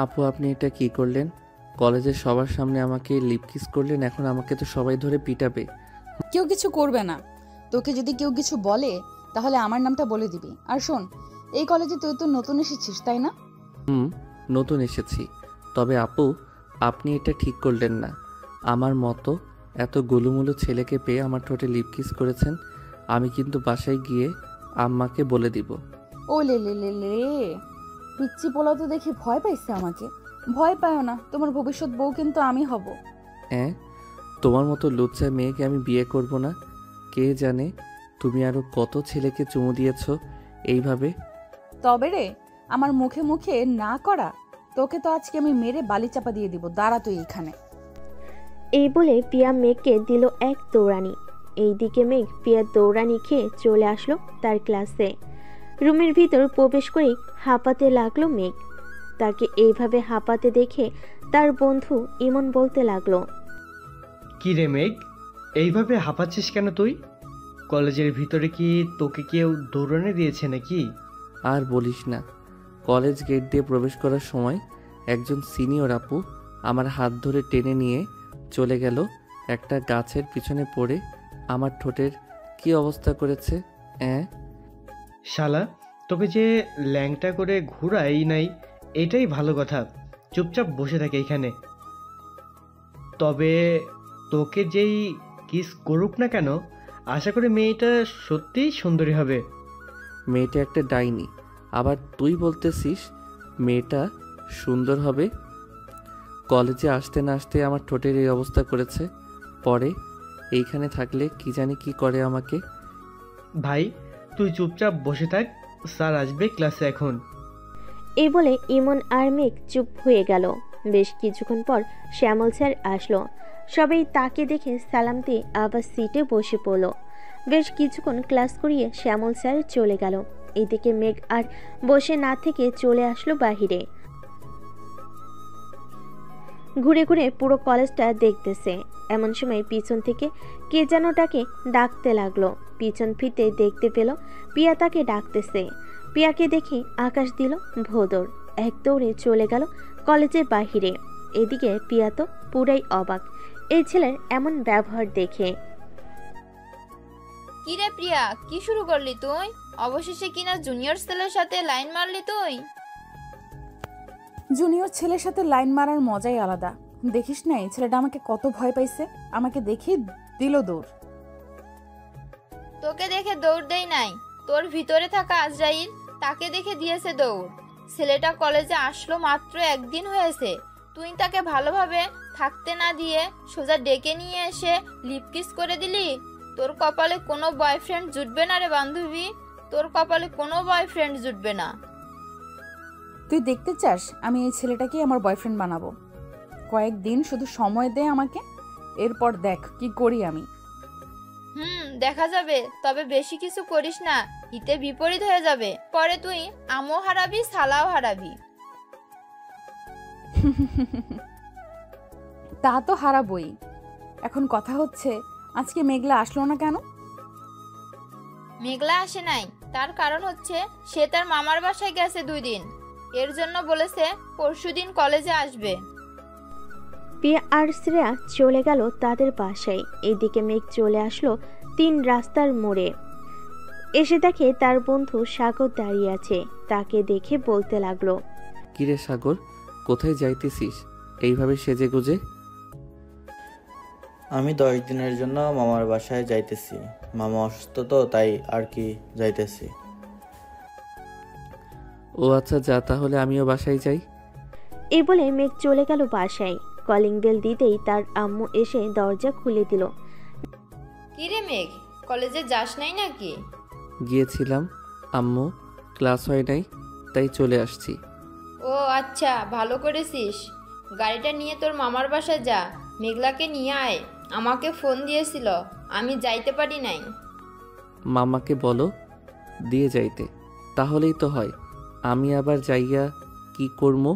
আপু, আপনি এটা কি করলেন? কলেজের সবার সামনে আমাকে লিপ কিস করলেন, এখন আমাকে তো সবাই ধরে পিটাবে। কেউ কিছু করবে না। তোকে যদি কেউ কিছু বলে তাহলে আমার নামটা বলে দিবি। আর শোন, এই কলেজে তুই তো নতুন এসেছিস, তাই না? নতুন এসেছি। তবে আপু, আপনি এটা ঠিক করলেন না। আমার মতো এত গোলুমুলু ছেলেকে পেয়ে আমার ঠোঁটে লিপ কিস করেছেন। আমি কিন্তু বাসায় গিয়ে আম্মাকে বলে দিব। ও লে লে লে লে, পিচ্চি পোলা তো দেখে ভয় পাইছে আমাকে। ভয় পাও না, তোমার ভবিষ্যৎ বউ কিন্তু আমি হব। হ্যাঁ, তোমার মতো লুচ্চা মেয়েকে আমি বিয়ে করব না। কে জানে তুমি আরো কত ছেলেকে চুমু দিয়েছ এইভাবে। তবে রে, আমার মুখে মুখে না করা, তোকে তো আজকে আমি মেরে বালি চাপা দিয়ে দিব। দাঁড়া তুই এখানে। এই বলে পিয়া মেঘকে দিল এক দৌড়ানি। এইদিকে মেঘ পিয়ার দৌড়ানি খেয়ে চলে আসলো তার ক্লাসে। রুমের ভিতর প্রবেশ করেই হাঁপাতে লাগলো মেঘ। তাকে এইভাবে হাঁপাতে দেখে তার বন্ধু ইমন বলতে লাগলো, কি রে মেঘ, এইভাবে হাঁপাচ্ছিস কেন তুই? কলেজের ভিতরে কি তোকে কেউ দৌড়ানি দিয়েছে নাকি? আর বলিস না, কলেজ গেট দিয়ে প্রবেশ করার সময় একজন সিনিয়র আপু আমার হাত ধরে টেনে নিয়ে চলে গেল। একটা গাছের পিছনে পড়ে আমার ঠোঁটের কি অবস্থা করেছে। শালা, তোকে যে ল্যাংটা করে ঘুরাই নাই, এটাই ভালো কথা। চুপচাপ বসে থাকে এখানে। তবে তোকে যেই কিস করুক না কেন, আশা করি মেয়েটা সত্যিই সুন্দরী হবে। মেয়েটা একটা ডাইনি, আবার তুই বলতেছিস মেয়েটা সুন্দর হবে? কলেজে আসতে না আসতে আমার ঠোঁটের এই অবস্থা করেছে। পরে এইখানে থাকলে কি জানি কি করে আমাকে। ভাই, তুই চুপচাপ বসে থাক, স্যার আসবে ক্লাসে এখন। এই বলে ইমন আর মেঘ চুপ হয়ে গেল। বেশ কিছুক্ষণ পর শ্যামল স্যার আসলো। সবাই তাকে দেখে সালাম দিয়ে আবার সিটে বসে পড়ল। বেশ কিছুক্ষণ ক্লাস করিয়ে শ্যামল স্যার চলে গেল। এদিকে মেঘ আর বসে না থেকে চলে আসলো বাহিরে। ঘুরে ঘুরে পুরো কলেজটা দেখতেছে। এমন সময় পিছন থেকে কে যেন তাকে ডাকতে লাগলো। পিছন ফিরতে দেখতে পেল পিয়া তাকে ডাকতেছে। পিয়াকে দেখে আকাশ দিল ভোদর, এক দৌড়ে চলে গেল কলেজের বাহিরে। এদিকে পিয়া তো পুরাই অবাক এই ছেলের এমন ব্যবহার দেখে। কিরে প্রিয়া, কি শুরু করলি তুই? অবশেষে কিনা জুনিয়র ছেলের সাথে লাইন মারলি তুই? জুনিয়র ছেলের সাথে লাইন মারার মজাই আলাদা। দেখিস না এই ছেলেটা আমাকে কত ভয় পাইছে, আমাকে দেখে দিল দৌড়। তোকে দেখে দৌড় দেই নাই, তোর ভিতরে থাকা আজরাইল তাকে দেখে দিয়েছে দৌড়। ছেলেটা কলেজে আসলো মাত্র একদিন হয়েছে, তুই তাকে ভালোভাবে থাকতে না দিয়ে সোজা ডেকে নিয়ে এসে লিপ কিস করে দিলি। তোর কপালে কোনো বয়ফ্রেন্ড জুটবে না রে বান্ধবী, তোর কপালে কোনো বয়ফ্রেন্ড জুটবে না। তুই দেখতে চাস আমি এই ছেলেটাকে আমার বয়ফ্রেন্ড বানাবো? কয়েকদিন শুধু সময় দে আমাকে, এরপর দেখ কি করি আমি। দেখা যাবে, তবে বেশি কিছু করিস না, হিতে বিপরীত হয়ে যাবে। পরে তুই আমও হারাবি, সালাও হারাবি। তা তো হারাবই। এখন কথা হচ্ছে আজকে মেঘলা আসলো না কেন? মেঘলা আসে নাই, তার কারণ হচ্ছে সে তার মামার বাসায় গেছে 2 দিন। এর জন্য বলেছে পরশুদিন কলেজে আসবে। পিয়া আর শ্রেয়া চলে গেল তাদের বাসায়। এইদিকে মেঘ চলে আসলো 3 রাস্তার মোড়ে। এসে দেখে তার বন্ধু সাগর দাঁড়িয়ে আছে। তাকে দেখে বলতে লাগলো, কিরে সাগর, কোথায় যাইতেছিস এইভাবে সেজে গুজে? আমি 10 দিনের জন্য মামার বাসায় যাইতেছি। মামা অসুস্থ তো, তাই আর কি যাইতেছি। ও আচ্ছা, যা তাহলে, আমিও বাসায় যাই। এই বলে মেঘ চলে গেল বাসায়। কলিং বেল দিতেই তার আম্মু এসে দরজা খুলে দিল। কিরে মেঘ, কলেজে যাস নাই নাকি? গিয়েছিলাম আম্মু, ক্লাস হয় নাই তাই চলে আসছি। ও আচ্ছা, ভালো করেছিস। গাড়িটা নিয়ে তোর মামার বাসায় যা, মেঘলাকে নিয়ে আয়। আমাকে ফোন দিয়েছিল, আমি যাইতে পারি নাই। মামাকে বলো দিয়ে যাইতে, তাহলেই তো হয়। আমি আবার যাইয়া কি করবো?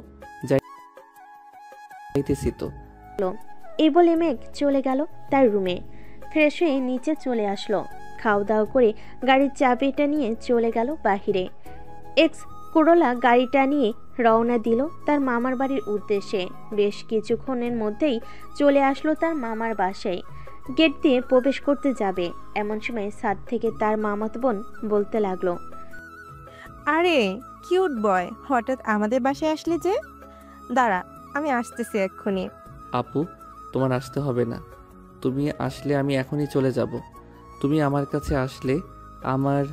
যাইতেছি তো। এই বলে মেঘ চলে গেল তার রুমে। ফ্রেশ হয়ে নিচে চলে আসলো। খাওয়া দাওয়া করে গাড়ির চাবিটা নিয়ে চলে গেল বাহিরে। এক্স করোলা গাড়িটা নিয়ে রওনা দিল তার মামার বাড়ির উদ্দেশ্যে। বেশ কিছুক্ষণের মধ্যেই চলে আসলো তার মামার বাসায়। গেট দিয়ে প্রবেশ করতে যাবে এমন সময় ছাদ থেকে তার মামাতো বোন বলতে লাগলো, আরে কিউট বয়, হঠাৎ আমাদের বাসায় আসলে যে? দাঁড়া, আমি আসতেছি এক্ষুনি। আপু, তোমার আসতে হবে না। তুমি আসলে আমি এখনই চলে যাব। তুমি আমার কাছে আসলে আমার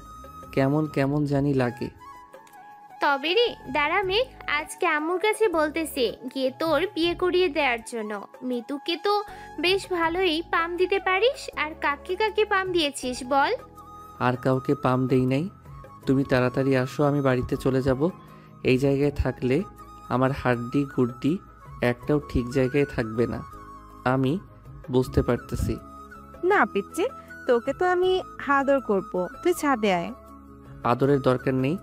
কেমন কেমন জানি লাগে। তবে রে দাঁড়া মেঘ, আজকে আম্মুর কাছে বলতেছে গিয়ে তোর বিয়ে করিয়ে দেওয়ার জন্য। মিতুকে তো বেশ ভালোই পাম দিতে পারিস, আর কাকে কাকে পাম দিয়েছিস বল? আর কাউকে পাম দেই নাই। তুমি তাড়াতাড়ি আসো, আমি বাড়িতে চলে যাব। এই জায়গায় থাকলে আমার হাড্ডি গুড্ডি একটাও ঠিক জায়গায় থাকবে না। আমি বুঝতে পারতেছি। না পিচ্ছি, তোকে তো আমি আদর করব, তুই ছাদে আয়। আদরের দরকার নেই,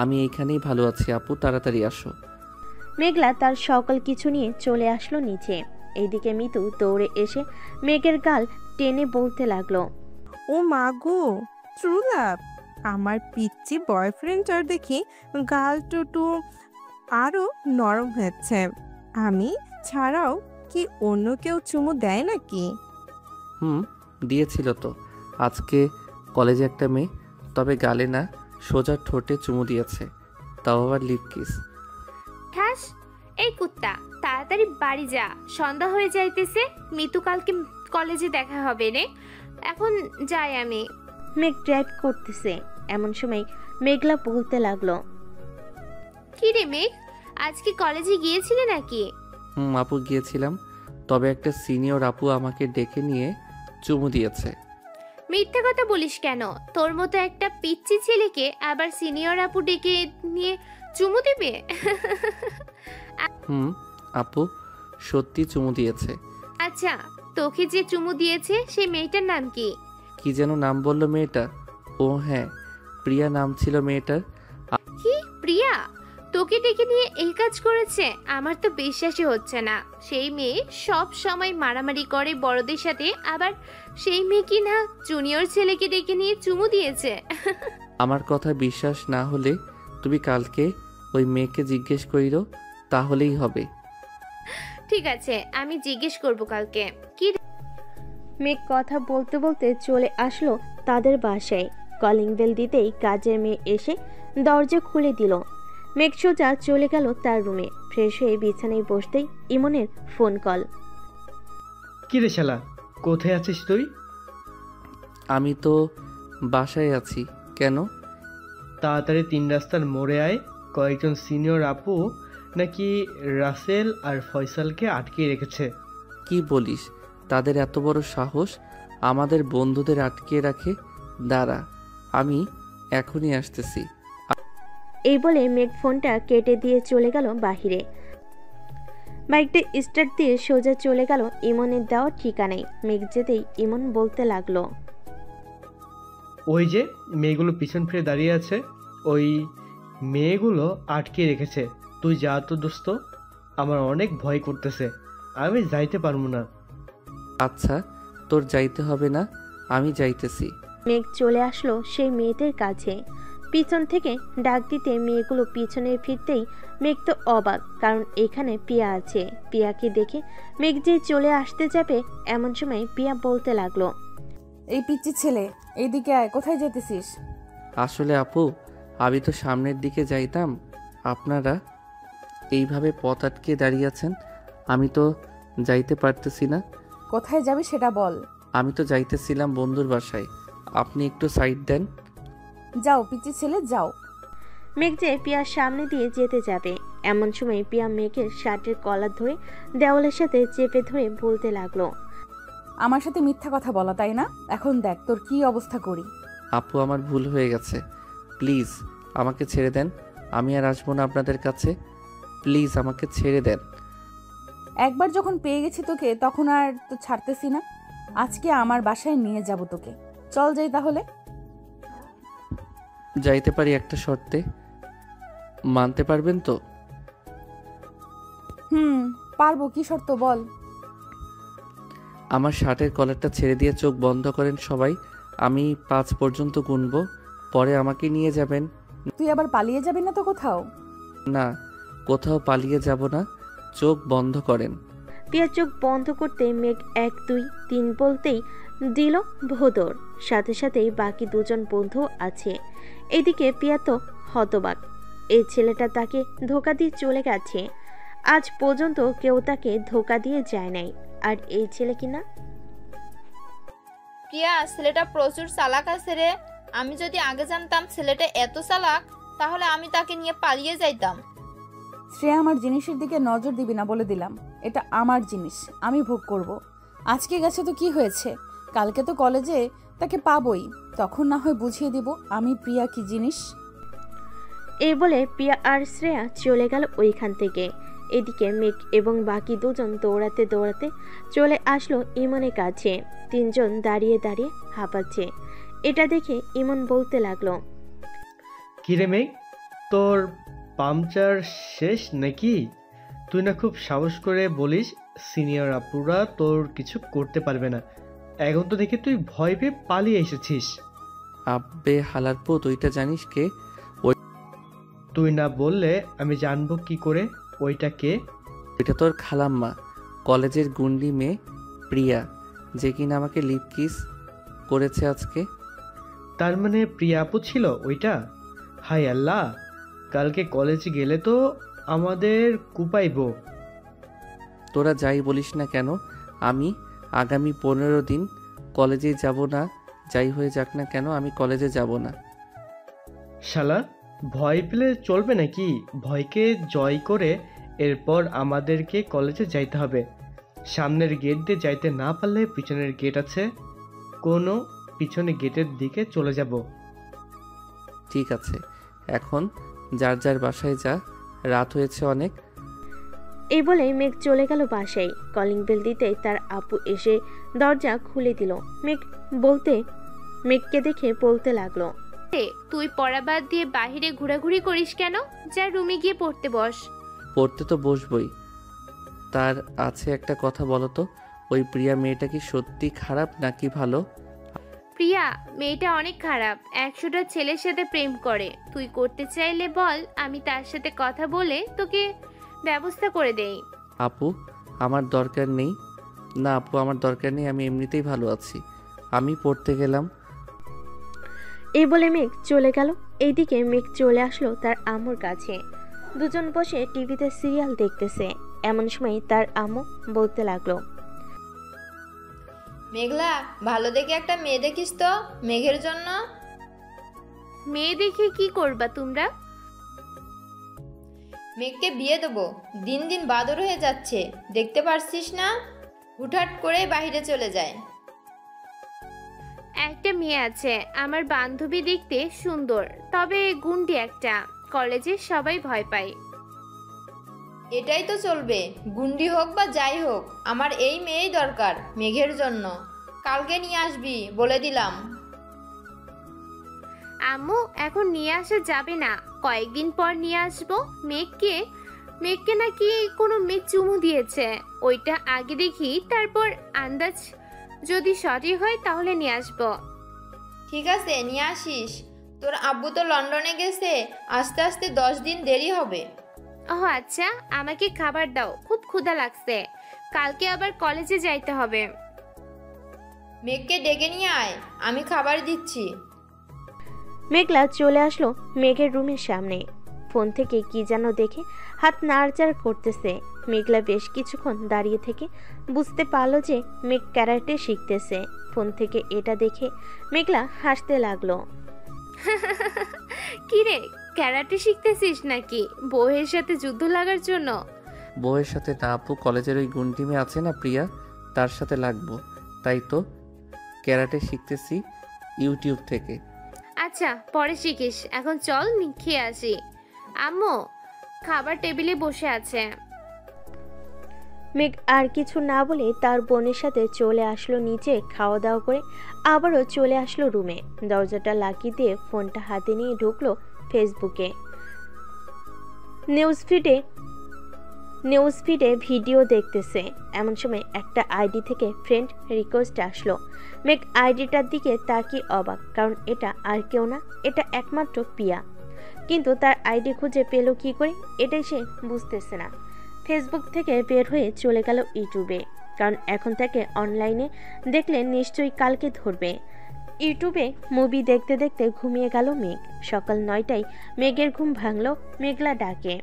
আমি এইখানেই ভালো আছি। আপু তাড়াতাড়ি আসো। মেঘলা তার সকল কিছু নিয়ে চলে আসলো নিচে। এইদিকে মিতু দৌড়ে এসে মেঘের গাল টেনে বলতে লাগলো, ও মা গো, ট্রু লাভ! আমার পিচ্ছি বয়ফ্রেন্ডটার দেখি গাল টুটু আরো নরম হয়েছে। আমি ছাড়াও কি অন্য কেউ চুমু দেয় নাকি? দিয়েছিল তো। আজকে কলেজে একটা মেয়ে, তবে গালে না, সোজা ঠোঁটে চুমু দিয়েছে, তাও আবার লিপ কিস। ঠাস, এই কুত্তা তাড়াতাড়ি বাড়ি যা, সন্ধ্যা হয়ে যাইতেছে। মিতু কালকে কলেজে দেখা হবে রে, এখন যাই আমি। মেঘ ড্রাইভ করতেছে এমন সময় মেঘলা বলতে লাগলো, কি রে মেঘ, আজকে কলেজে গিয়েছিলে নাকি? আপু গিয়েছিলাম, তবে একটা সিনিয়র আপু আমাকে ডেকে নিয়ে চুমু দিয়েছে। মিথ্যা কথা বলিস কেন? তোর মতো একটা পিচ্চি ছেলেকে আবার সিনিয়র আপু ডেকে নিয়ে চুমু দেবে? আপু সত্যি চুমু দিয়েছে। আচ্ছা, তোকে যে চুমু দিয়েছে সেই মেয়েটার নাম কি? কি যেন নাম বললো মেয়েটা? ও হ্যাঁ, প্রিয়া নাম ছিল মেয়েটার। কি প্রিয়া? তোকে ডেকে নিয়ে এই কাজ করেছে? আমার তো বিশ্বাসই হচ্ছে না। সেই মেয়ে সব সময় মারামারি করে বড়দের সাথে, আবার সেই মেয়ে কি না জুনিয়র ছেলেকে ডেকে নিয়ে চুমু দিয়েছে? আমার কথা বিশ্বাস না হলে তুমি কালকে ওই মেয়েকে জিজ্ঞেস করিরো, তাহলেই হবে। ঠিক আছে, আমি জিজ্ঞেস করব কালকে। কি মেঘ কথা বলতে বলতে চলে আসলো তাদের বাসায়। কলিং বেল দিতেই কাজের মেয়ে এসে দরজা খুলে দিল। মেঘ সোজা চলে গেল তার রুমে। ফ্রেশ হয়ে বিছানায় বসতেই ইমনের ফোন কল। কি রে শালা, কোথায় আছিস তুই? আমি তো বাসায় আছি। কেন? তাড়াতাড়ি 3 রাস্তার মোড়ে আয়। কয়েকজন সিনিয়র আপু নাকি রাসেল আর ফয়সালকে আটকে রেখেছে। কি বলিস? তাদের এত বড় সাহস আমাদের বন্ধুদের আটকে রাখে? দাঁড়া, আমি এখনই আসতেছি। এই বলে মেঘ ফোনটা কেটে দিয়ে চলে গেল বাহিরে। বাইকটা স্টার্ট দিয়ে সোজা চলে গেল ইমনের দেওয়া ঠিকানায়। মেঘ যেতেই ইমন বলতে লাগলো, ওই যে মেয়েগুলো পিছন ফিরে দাঁড়িয়ে আছে, ওই মেয়েগুলো আটকে রেখেছে। তুই যা তো দোস্ত, আমার অনেক ভয় করতেছে, আমি যাইতে পারবো না। আচ্ছা, তোর যাইতে হবে না, আমি যাইতেছি। মেঘ চলে আসলো সেই মেয়েদের কাছে। পিছন থেকে ডাক দিতে মেয়েগুলো পিছনে ফিরতেই মেঘ তো অবাক, কারণ এখানে পিয়া আছে। পিয়াকে দেখে মেঘ যে চলে আসতে যাবে এমন সময় পিয়া বলতে লাগলো, এই পিচ্চি ছেলে, এইদিকে আয়, কোথায় যেতেছিস? আসলে আপু, আমি তো সামনের দিকে যাইতাম, আপনারা এইভাবে পথ আটকে দাঁড়িয়ে আছেন, আমি তো যাইতে পারতেছি না। কোথায় যাবি সেটা বল। আমি তো যাইতেছিলাম বন্ধুর বাসায়, আপনি একটু সাইড দেন। যাও পিচ্চি ছেলে, যাও। মেঘ যে পিয়ার সামনে দিয়ে যেতে যাবে এমন সময় পিয়া মেঘের শার্টের কলার ধরে দেওয়ালের সাথে চেপে ধরে বলতে লাগলো, আমার সাথে মিথ্যা কথা বলা, তাই না? এখন দেখ তোর কি অবস্থা করি। আপু, আমার ভুল হয়ে গেছে, প্লিজ আমাকে ছেড়ে দেন। আমি আর আসবো না আপনাদের কাছে, প্লিজ আমাকে ছেড়ে দেন। একবার যখন পেয়ে গেছি তোকে, তখন আর তো ছাড়তেছি না। আজকে আমার বাসায় নিয়ে যাব তোকে। চল যাই তাহলে। যাইতে পারি একটা শর্তে, মানতে পারবেন তো? পারবো। কি শর্ত বল। আমার শার্টের কলারটা ছেড়ে দিয়ে চোখ বন্ধ করেন সবাই, আমি 5 পর্যন্ত গুনবো, পরে আমাকে নিয়ে যাবেন। তুই আবার পালিয়ে যাবি না তো কোথাও? না, কোথাও পালিয়ে যাব না। চোখ বন্ধ করেন। পিয়া চোখ বন্ধ করতে মেঘ 1 2 3 বলতেই দিল ভোদর। সাথে সাথেই বাকি দুজন বন্ধু আছে। এদিকে পিয়া তো হতবাক। এই ছেলেটা তাকে ধোকা দিয়ে চলে গেছে। আজ পর্যন্ত কেউ তাকে ধোকা দিয়ে যায় নাই, আর এই ছেলে কিনা। প্রিয়া, ছেলেটা প্রচুর চালাক আছে রে। আমি যদি আগে জানতাম ছেলেটা এত চালাক, তাহলে আমি তাকে নিয়ে পালিয়ে যাইতাম। শ্রেয়া, আমার জিনিসের দিকে নজর দিবি না বলে দিলাম। এটা আমার জিনিস, আমি ভোগ করব। আজকে গেছে তো কি হয়েছে, কালকে তো কলেজে তাকে পাবই, তখন না হয় বুঝিয়ে দিব আমি প্রিয়া কি জিনিস। এই বলে পিয়া আর শ্রেয়া চলে গেল ওইখান থেকে। এদিকে মেঘ এবং বাকি দুজন দৌড়াতে দৌড়াতে চলে আসলো ইমনের কাছে। তিনজন দাঁড়িয়ে দাঁড়িয়ে হাঁপাচ্ছে। এটা দেখে ইমন বলতে লাগলো, কিরে মেঘ, তোর পাংচার শেষ নাকি? তুই না খুব সাহস করে বলিস সিনিয়র আপুরা তোর কিছু করতে পারবে না, এখন তো দেখি তুই ভয় পেয়ে পালিয়ে এসেছিস। আব্বে হালারপো, তুইটা জানিস কে? তুই না বললে আমি জানবো কি করে ওইটা কে? ওইটা তোর খালাম্মা, কলেজের গুন্ডি মেয়ে প্রিয়া, যে কিনা আমাকে লিপ কিস করেছে আজকে। তার মানে প্রিয়া আপু ছিল ওইটা? হায় আল্লাহ, কালকে কলেজে গেলে তো আমাদের কুপাইবো। তোরা যাই বলিস না কেন, আমি আগামী 15 দিন কলেজে যাব না। যাই হয়ে যাক না কেন, আমি কলেজে যাব না। শালা, ভয় পেলে চলবে নাকি? ভয়কে জয় করে এরপর আমাদেরকে কলেজে যাইতে হবে। সামনের গেট দিয়ে যাইতে না পারলে পিছনের গেট আছে, কোনো পিছনে গেটের দিকে চলে যাব। ঠিক আছে, এখন যার যার বাসায় যা, রাত হয়েছে অনেক। এই বলে মেঘ চলে গেল বাসায়। কলিং বেল দিতেই তার আপু এসে দরজা খুলে দিল। মেঘকে দেখে বলতে লাগলো, তুই পড়া বাদ দিয়ে বাহিরে ঘোরাঘুরি করিস কেন? যা রুমে গিয়ে পড়তে বস। পড়তে তো বসবই, তার আছে একটা কথা বলো তো, ওই প্রিয়া মেয়েটা কি সত্যি খারাপ নাকি ভালো? প্রিয়া মেয়েটা অনেক খারাপ, 100টা ছেলের সাথে প্রেম করে। তুই করতে চাইলে বল, আমি তার সাথে কথা বলে তোকে ব্যবস্থা করে দেই। আপু, আমার দরকার নেই। না আপু, আমার দরকার নেই, আমি এমনিতেই ভালো আছি। আমি পড়তে গেলাম। এই বলে মেঘ চলে গেল। এইদিকে মেঘ চলে আসলো তার আম্মুর কাছে। দুজন বসে টিভিতে সিরিয়াল দেখতেছে। এমন সময় তার আম্মু বলতে লাগলো, মেঘলা, ভালো দেখে একটা মেয়ে দেখিস তো মেঘের জন্য। মেয়ে দেখে কি করবা তোমরা? মেঘকে বিয়ে দেবো। দিন দিন বাদর হয়ে যাচ্ছে, দেখতে পারছিস না? হুটহাট করে বাইরে চলে যায়। একটা মেয়ে আছে আমার বান্ধবী, দেখতে সুন্দর, তবে গুন্ডি একটা। কলেজে সবাই ভয় পায়। এটাই তো চলবে, গুন্ডি হোক বা যাই হোক, আমার এই মেয়েই দরকার মেঘের জন্য। কালকে নিয়ে আসবি বলে দিলাম। আম্মু, এখন নিয়ে আসা যাবে না, কয়েকদিন পর নিয়ে আসবো। মেঘকে নাকি কোনো মেয়ে চুমু দিয়েছে, ওইটা আগে দেখি, তারপর আন্দাজ যদি সঠিক হয় তাহলে নিয়ে আসবো। ঠিক আছে, নিয়ে আসিস। তোর আব্বু তো লন্ডনে গেছে, আস্তে আস্তে 10 দিন দেরি হবে। ও আচ্ছা, আমাকে খাবার দাও, খুব ক্ষুধা লাগছে, কালকে আবার কলেজে যাইতে হবে। মেঘকে ডেকে নিয়ে আয়, আমি খাবার দিচ্ছি। মেঘলা চলে আসলো মেঘের রুমের সামনে। ফোন থেকে কি যেন দেখে হাত নাড়াচাড়া করতেছে। মেঘলা বেশ কিছুক্ষণ দাঁড়িয়ে থেকে বুঝতে পারলো যে মেঘ ক্যারাটে শিখতেছে। ফোন থেকে এটা দেখে মেঘলা হাসতে লাগলো। কিরে, ক্যারাটে শিখতেছিস নাকি বউয়ের সাথে যুদ্ধ লাগার জন্য? বউয়ের সাথে না আপু, কলেজের ওই গুন্ডি মেয়ে আছে না প্রিয়া, তার সাথে লাগবো, তাই তো ক্যারাটে শিখতেছি ইউটিউব থেকে। আচ্ছা, পরে শিখিস, এখন চল খেয়ে আসি। আম্মু, খাবার টেবিলে বসে আছে। মেঘ আর কিছু না বলে তার বোনের সাথে চলে আসলো নিচে। খাওয়া দাওয়া করে আবারও চলে আসলো রুমে। দরজাটা লাগিয়ে দিয়ে ফোনটা হাতে নিয়ে ঢুকলো ফেসবুকে। নিউজ ফিডে নিউজ ফিডে ভিডিও দেখতেছে। এমন সময় একটা আইডি থেকে ফ্রেন্ড রিকোয়েস্ট আসলো। মেঘ আইডিটার দিকে তাকিয়ে অবাক, কারণ এটা আর কেউ না, এটা একমাত্র পিয়া। কিন্তু তার আইডি খুঁজে পেল কি করে, এটাই সে বুঝতেছে না। ফেসবুক থেকে বের হয়ে চলে গেল ইউটিউবে, কারণ এখন তাকে অনলাইনে দেখলে নিশ্চয়ই কালকে ধরবে। ইউটিউবে মুভি দেখতে দেখতে ঘুমিয়ে গেল মেঘ। সকাল 9টায় মেঘের ঘুম ভাঙল মেঘলা ডাকে।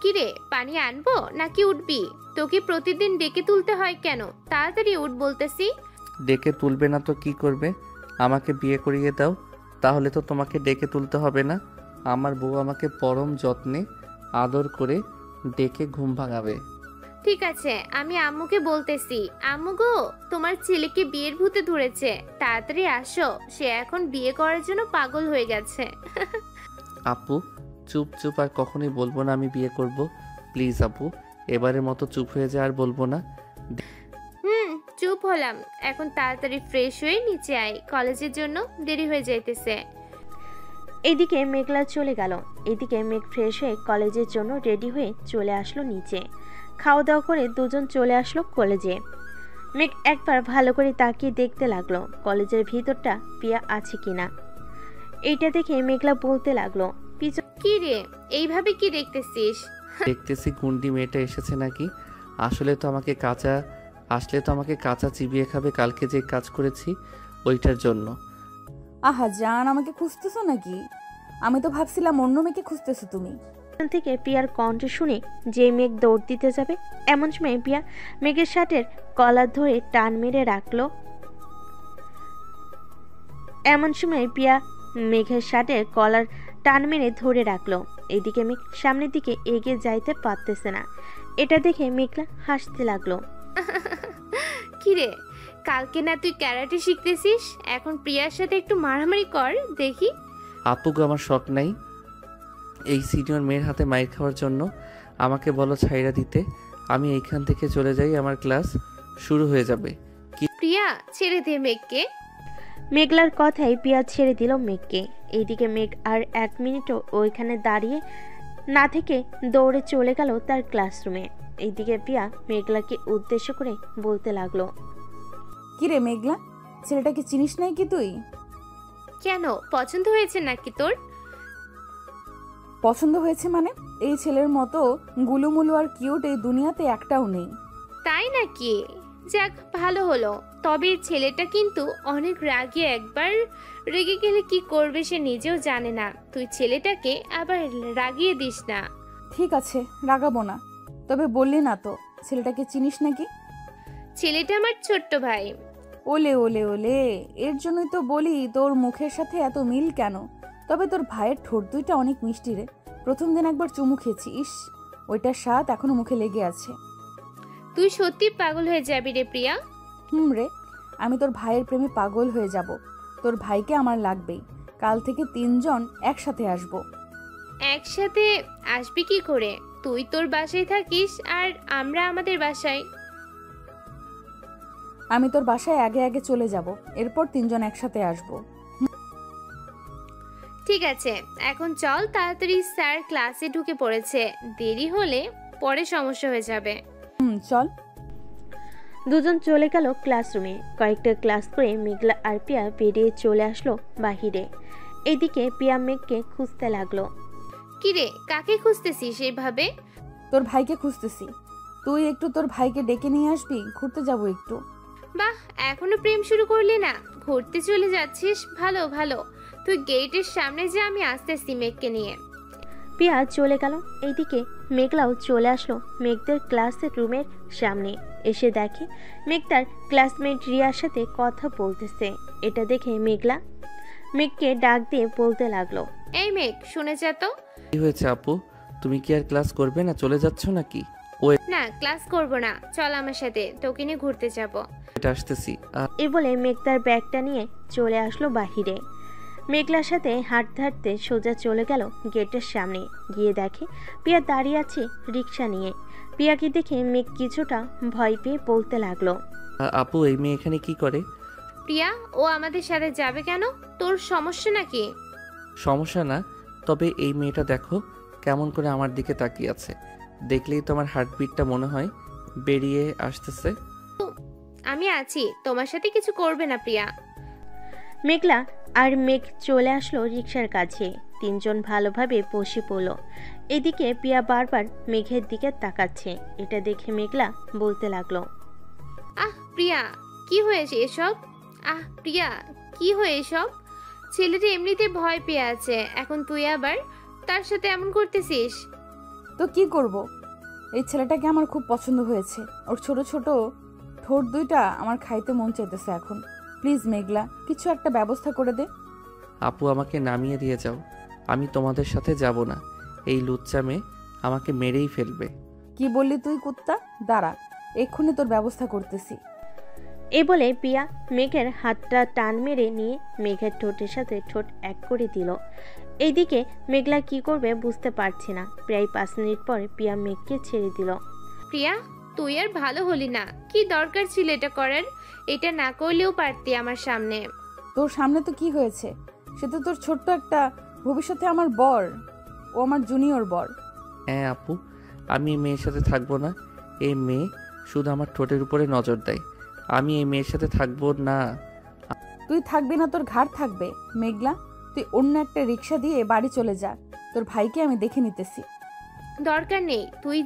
কিরে, পানি আনবো নাকি উঠবি? তোকে প্রতিদিন ডেকে তুলতে হয় কেন? তাড়াতাড়ি উঠ বলতেছি। ডেকে তুলবে না তো কি করবে? আমাকে বিয়ে করিয়ে দাও, তাহলে তো তোমাকে ডেকে তুলতে হবে না। আমার বউ আমাকে পরম যত্নে আদর করে ডেকে ঘুম ভাঙাবে। ঠিক আছে, আমি আম্মুকে বলতেছি। আম্মু গো, তোমার ছেলেকে বিয়ের ভূতে ধরেছে, তাড়াতাড়ি আসো। সে এখন বিয়ে করার জন্য পাগল হয়ে গেছে। আপু চুপ চুপ, আর কখনোই বলবো না আমি বিয়ে করব। প্লিজ আপু, এবারের মতো চুপ হয়ে যা, আর বলবো না। চুপ হলাম। এখন তাড়াতাড়ি ফ্রেশ হয়ে নিচে আয়, কলেজের জন্য দেরি হয়ে যাইতেছে। এদিকে মেঘলা চলে গেল। এদিকে মেঘ ফ্রেশ হয়ে কলেজের জন্য রেডি হয়ে চলে আসলো নিচে। খাওয়া দাওয়া করে দুজন চলে আসলো কলেজে। মেঘ একবার ভালো করে তাকিয়ে দেখতে লাগলো কলেজের ভিতরটা পিয়া আছে কিনা। এইটা দেখে মেঘলা বলতে লাগলো, কি রে, এইভাবে কি দেখতেছিস? দেখতেছি গুন্ডি মেয়েটা এসেছে নাকি। আসলে তো আমাকে কাঁচা চিবিয়ে খাবে, কালকে যে কাজ করেছি ওইটার জন্য। আহা জান, আমাকে খুঁজতেছো নাকি? আমি তো ভাবছিলাম অন্য মেয়েকে খুঁজতেছো তুমি। থেকে পিয়ার কণ্ঠ শুনে যে মেঘ দৌড় দিতে যাবে, এমন সময় পিয়া মেঘের শার্টের কলার ধরে টান মেরে রাখলো। মেঘের শার্টের কলার টান মেরে ধরে রাখলো। এইদিকে মেঘ সামনের দিকে এগিয়ে যাইতে পারতেছে না। এটা দেখে মেঘলা হাসতে লাগলো। কিরে, কালকে না তুই ক্যারাটে শিখতেছিস? এখন প্রিয়ার সাথে একটু মারামারি কর দেখি। আপুকে আমার শখ নাই এই সিনিয়র মেয়ের হাতে মাইর খাওয়ার জন্য। আমাকে বলো ছাইরা দিতে, আমি এইখান থেকে চলে যাই, আমার ক্লাস শুরু হয়ে যাবে। প্রিয়া, ছেড়ে দে মেঘকে। মেঘলার কথাই পিয়া ছেড়ে দিল মেঘকে। এইদিকে মেঘ আর 1 মিনিটও ওইখানে দাঁড়িয়ে না থেকে দৌড়ে চলে গেল তার ক্লাসরুমে। এইদিকে পিয়া মেঘলাকে উদ্দেশ্য করে বলতে লাগলো, কিরে মেঘলা, ছেলেটাকে চিনিস নাই কি তুই? কেন, পছন্দ হয়েছে নাকি তোর? পছন্দ হয়েছে মানে? এই ছেলের মতো গুলুমুলু আর কিউট এই দুনিয়াতে একটাও নেই। তাই নাকি? যাক, ভালো হলো। তবে ছেলেটা কিন্তু অনেক রাগী, একবার রেগে গেলে কি করবে সে নিজেও জানে না। তুই ছেলেটাকে আবার রাগিয়ে দিস না। ঠিক আছে, রাগাবো না। তবে বললি না তো ছেলেটাকে চিনিস নাকি? ছেলেটা আমার ছোট্ট ভাই। ওলে ওলে ওলে, এর জন্যই তো বলি তোর মুখের সাথে এত মিল কেন। তবে তোর ভাইয়ের ঠোঁট দুইটা অনেক মিষ্টি রে। প্রথম দিন একবার চুমু খেয়েছি, ইস, ওইটার স্বাদ এখনো মুখে লেগে আছে। তুই সত্যি পাগল হয়ে যাবি রে প্রিয়া। রে, আমি তোর ভাইয়ের প্রেমে পাগল হয়ে যাব। তোর ভাইকে আমার লাগবেই। কাল থেকে 3 জন একসাথে আসব। একসাথে আসবি কি করে? তুই তোর বাসায় থাকিস আর আমরা আমাদের বাসায়। আমি তোর বাসায় আগে আগে চলে যাব, এরপর 3 জন একসাথে আসব। ঠিক আছে, এখন চল তাড়াতাড়ি, স্যার ক্লাসে ঢুকে পড়েছে। দেরি হলে পরে সমস্যা হয়ে যাবে। চল। দুজন চলে গেল ক্লাসরুমে। কয়েকটা ক্লাস করে মেঘলা আর পিয়া বেরিয়ে চলে আসলো বাহিরে। এদিকে পিয়া মেঘকে খুঁজতে লাগলো। কিরে, কাকে খুঁজতেছিস এইভাবে? তোর ভাইকে খুঁজতেছি। তুই একটু তোর ভাইকে ডেকে নিয়ে আসবি, ঘুরতে যাব একটু। বাহ, এখনো প্রেম শুরু করলি না? ঘুরতে চলে যাচ্ছিস? ভালো ভালো। তুই গেটের সামনে যা, আমি আসতেছি মেঘকে নিয়ে। পিয়া চলে গেল। এইদিকে মেঘলাও চলে আসলো মেঘদের ক্লাসের রুমের সামনে। এসে দেখে মেঘ তার ক্লাসমেট রিয়ার সাথে কথা বলতেছে। এটা দেখে মেঘলা মেঘকে ডাক দিয়ে বলতে লাগলো, এই মেঘ, শুনে যা তো। কি হয়েছে আপু, তুমি কি আর ক্লাস করবে না? চলে যাচ্ছ নাকি? না, ক্লাস করব না, চল আমার সাথে, তোকে নিয়ে ঘুরতে যাব। এটা আসতেছি। এ বলে মেঘ তার ব্যাগটা নিয়ে চলে আসলো বাহিরে। মেঘলার সাথে হাঁটতে হাঁটতে সোজা চলে গেল গেটের সামনে। গিয়ে দেখে পিয়া দাঁড়িয়ে আছে রিক্সা নিয়ে। পিয়াকে দেখে মেঘ কিছুটা ভয় পেয়ে বলতে লাগলো, আপু এই মেয়ে এখানে কি করে? প্রিয়া, ও আমাদের সাথে যাবে কেন? তোর সমস্যা নাকি? সমস্যা না, তবে এই মেয়েটা দেখো কেমন করে আমার দিকে তাকিয়ে আছে। দেখলেই তোমার হার্টবিটটা মনে হয় বেরিয়ে আসতেছে। আমি আছি, তোমার সাথে কিছু করবে না প্রিয়া। মেঘলা আর মেঘ চলে আসলো রিক্সার কাছে। তিনজন ভালোভাবে বসে পড়ল। এদিকে পিয়া বারবার মেঘের দিকে তাকাচ্ছে। এটা দেখে মেঘলা বলতে লাগলো, আহ প্রিয়া, কি হয়েছে এসব? আহ প্রিয়া, কি হয়ে এসব? ছেলেটা এমনিতে ভয় পেয়ে আছে, এখন তুই আবার তার সাথে এমন করতেছিস? তো কি করব? এই ছেলেটাকে আমার খুব পছন্দ হয়েছে। ওর ছোট ছোট ঠোঁট দুইটা আমার খাইতে মন চাইতেছে এখন। প্লিজ মেঘলা, কিছু একটা ব্যবস্থা করে দে। আপু আমাকে নামিয়ে দিয়ে যাও, আমি তোমাদের সাথে যাব না। এই লুচ্চা মেয়ে আমাকে মেরেই ফেলবে। কি বললি তুই কুত্তা? দাঁড়া, এক্ষুনি তোর ব্যবস্থা করতেছি। এই বলে পিয়া মেঘের হাতটা টান মেরে নিয়ে মেঘের ঠোঁটের সাথে ঠোঁট এক করে দিল। এইদিকে মেঘলা কি করবে বুঝতে পারছে না। প্রায় 5 মিনিট পর পিয়া মেঘকে ছেড়ে দিল। প্রিয়া, তুই আর ভালো হলি না। কি দরকার ছিল এটা করার? এটা না করলেও পারতি আমার সামনে। তোর সামনে তো কি হয়েছে? সে তো তোর ছোট্ট একটা, ভবিষ্যতে আমার বর। ও আমার জুনিয়র বর। হ্যাঁ আপু, আমি এই মেয়ের সাথে থাকবো না। এই মেয়ে শুধু আমার ঠোঁটের উপরে নজর দেয়। আমি এই মেয়ের সাথে থাকবো না। তুই থাকবি না, তোর ঘাড় থাকবে। মেঘলা, তুই অন্য একটা রিক্সা দিয়ে বাড়ি চলে যা। তোর ভাইকে আমি দেখে নিতেছি। দরকার নেই তুই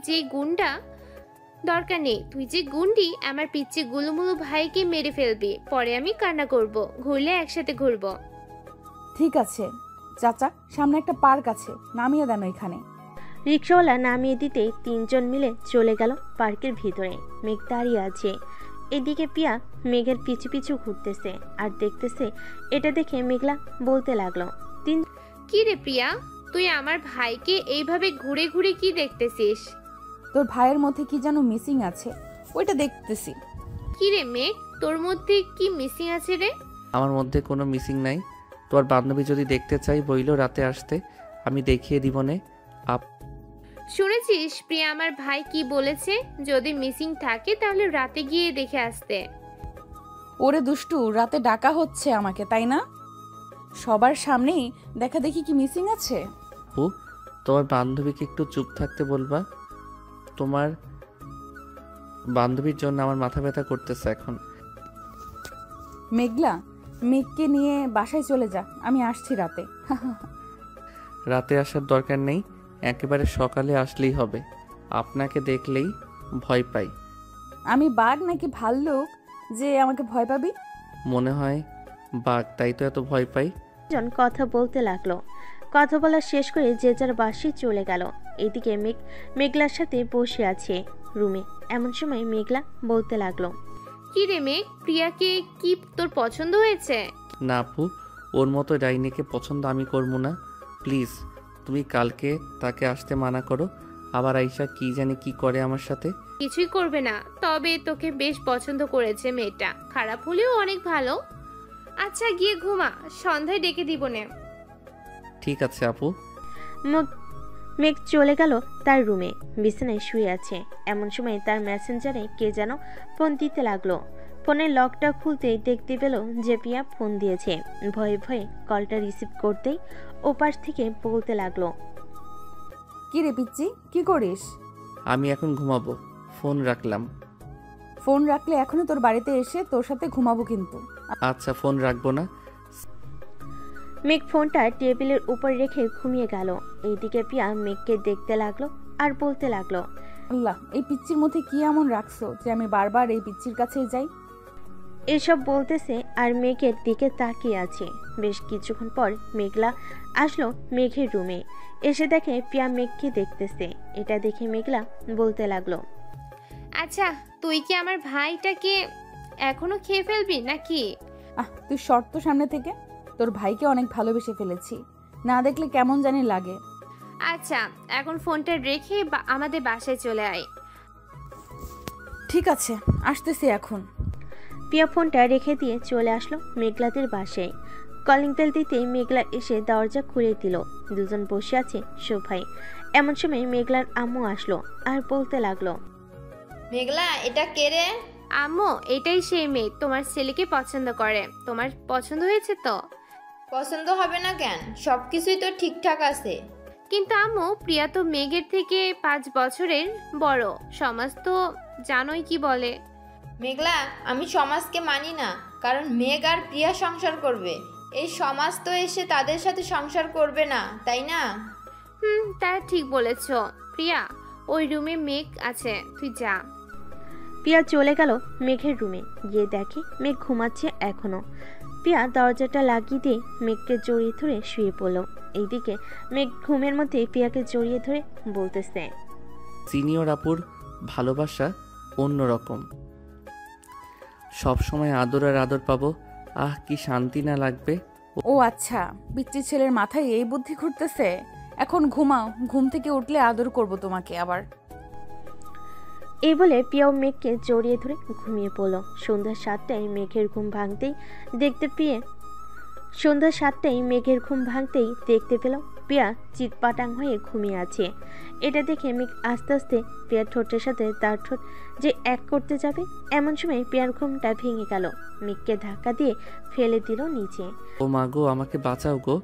যে গুন্ডি আমার পিচ্ছি গুলুমুলু ভাইকে মেরে ফেলবি। পরে আমি কান্না করব, ঘুরলে একসাথে ঘুরবো। ঠিক আছে চাচা, সামনে একটা পার্ক আছে, নামিয়ে দেন এখানে। রিক্সাওয়ালা নামিয়ে দিতেই তিনজন মিলে চলে গেল পার্কের ভিতরে। মেঘ দাঁড়িয়ে আছে। এদিকে পিয়া মেঘের পিছু পিছু ঘুরতেছে আর দেখতেছে। এটা দেখে মেঘলা বলতে লাগলো, কি রে প্রিয়া, তুই আমার ভাইকে এইভাবে ঘুরে ঘুরে কি দেখতেছিস? তোর ভাইয়ের মধ্যে কি যেন মিসিং আছে, ওইটা দেখতেছি। কি রে মেঘ, তোর মধ্যে কি মিসিং আছে রে? আমার মধ্যে কোনো মিসিং নাই। তোর বান্ধবী যদি দেখতে চাই বইলো রাতে আসতে, আমি দেখিয়ে দিব নে। শুনেছিস প্রিয়া আমার ভাই কি বলেছে? যদি মিসিং থাকে তাহলে রাতে গিয়ে দেখে আসতে। ওরে দুষ্টু, রাতে ডাকা হচ্ছে আমাকে, তাই না? সবার সামনেই দেখা দেখি কি মিসিং আছে। আপু, তোমার বান্ধবীকে একটু চুপ থাকতে বলবা? তোমার বান্ধবীর জন্য আমার মাথা ব্যথা করতেছে এখন। মেঘলা, মেঘকে নিয়ে বাসায় চলে যা, আমি আসছি রাতে। রাতে আসার দরকার নেই, একেবারে সকালে আসলেই হবে। আপনাকে দেখলেই ভয় পাই। আমি বাঘ নাকি ভাল্লুক যে আমাকে ভয় পাবি? মনে হয় বাঘ, তাই তো এত ভয় পাই। জন কথা বলতে লাগলো। কথা বলা শেষ করে যে যার বাসে চলে গেল। এদিকে মেঘলার সাথে বসে আছে রুমে। এমন সময় মেঘলা বলতে লাগলো, কি রে মেঘ, প্রিয়াকে কি তোর পছন্দ হয়েছে? না আপু, ওর মতো ডাইনিকে পছন্দ আমি করবো না। প্লিজ তুমি কালকে তাকে আসতে মানা করো। আবার আইসা কি জানি কি করে আমার সাথে। কিছুই করবে না, তবে তোকে বেশ পছন্দ করেছে মেয়েটা। খারাপ হলেও অনেক ভালো। আচ্ছা গিয়ে ঘুমা, সন্ধ্যায় ডেকে দিব নে। ঠিক আছে আপু। মেঘ চলে গেল তার রুমে। বিছানায় শুয়ে আছে। এমন সময় তার মেসেঞ্জারে কে যেন ফোন দিতে লাগলো। ফোনের লকটা খুলতেই দেখতে পেল যে পিয়া ফোন দিয়েছে। ভয়ে ভয়ে কলটা রিসিভ করতেই ওপাশ থেকে বলতে লাগলো, কি রে পিচ্চি, কি করিস? আমি এখন ঘুমাবো, ফোন রাখলাম। ফোন রাখলে এখনই তোর বাড়িতে এসে তোর সাথে ঘুমাবো কিন্তু। আচ্ছা, ফোন রাখবো না। মেঘ ফোনটা টেবিলের উপর রেখে ঘুমিয়ে গেল। এইদিকে পিয়া মেঘকে দেখতে লাগলো আর বলতে লাগলো, আল্লাহ, এই পিচ্চির মধ্যে কি এমন রাখছো যে আমি বারবার এই পিচ্চির কাছে যাই? এসব বলতেছে আর মেঘের দিকে তাকিয়ে আছে। বেশ কিছুক্ষণ পর মেঘলা আসলো মেঘের রুমে। এসে দেখে পিয়া মেঘকে দেখতেছে। এটা দেখে মেঘলা বলতে লাগলো, আচ্ছা তুই কি আমার ভাইটাকে এখনো খেয়ে ফেলবি নাকি? তুই শর্ত সামনে থেকে। তোর ভাইকে অনেক ভালোবেসে ফেলেছি, না দেখলে কেমন জানি লাগে। আচ্ছা এখন ফোনটা রেখে আমাদের বাসায় চলে আয়। ঠিক আছে, আসতেছি এখন। পিয়া ফোনটা রেখে দিয়ে চলে আসলো মেঘলাদের বাসায়। কলিং বেল দিতেই মেঘলা এসে দরজা খুলে দিল। দুজন বসে আছে সোফায়। এমন সময় মেঘলার আম্মু আসলো আর বলতে লাগলো, মেঘলা, এটা কে রে? আম্মু, এটাই সেই মেয়ে তোমার ছেলেকে পছন্দ করে। তোমার পছন্দ হয়েছে তো? পছন্দ হবে না কেন? সবকিছুই তো ঠিকঠাক আছে। কিন্তু আম্মু, প্রিয়া তো মেঘের থেকে 5 বছরের বড়। সমাজ তো জানোই কি বলে। মেঘলা, আমি সমাজকে মানি না, কারণ মেঘ আর প্রিয়া সংসার করবে। এই সমাজ তো এসে তাদের সাথে সংসার করবে না, তাই না? তা ঠিক বলেছ। প্রিয়া, ওই রুমে মেঘ আছে, তুই যা। পিয়া চলে গেল মেঘের রুমে, গিয়ে দেখে মেঘ ঘুমাচ্ছে এখনো। পিয়া দরজাটা লাগিয়ে দিয়ে মেঘকে জড়িয়ে ধরে শুয়ে পড়ল। এইদিকে মেঘ ঘুমের মধ্যে পিয়াকে জড়িয়ে ধরে বলতেছে, সিনিয়র আপুর ভালোবাসা অন্যরকম। সব সময় আদর আর আদর পাবো, আহ কি শান্তি না লাগবে। ও আচ্ছা, পিচ্চি ছেলের মাথায় এই বুদ্ধি ঘুরতেছে। এখন ঘুমাও, ঘুম থেকে উঠলে আদর করব তোমাকে আবার। এই বলে পিয়াও মেঘকে জড়িয়ে ধরে ঘুমিয়ে পড়ল। সন্ধ্যা 7টায় মেঘের ঘুম ভাঙতেই দেখতে পেল পিয়া চিৎপাটাং হয়ে ঘুমিয়ে আছে। এটা দেখে মেঘ আস্তে আস্তে পিয়ার ঠোঁটের সাথে তার ঠোঁট যে এক করতে যাবে, এমন সময় পিয়ার ঘুমটা ভেঙে গেল। মেঘকে ধাক্কা দিয়ে ফেলে দিল নিচে। ও মা গো, আমাকে বাঁচাও গো।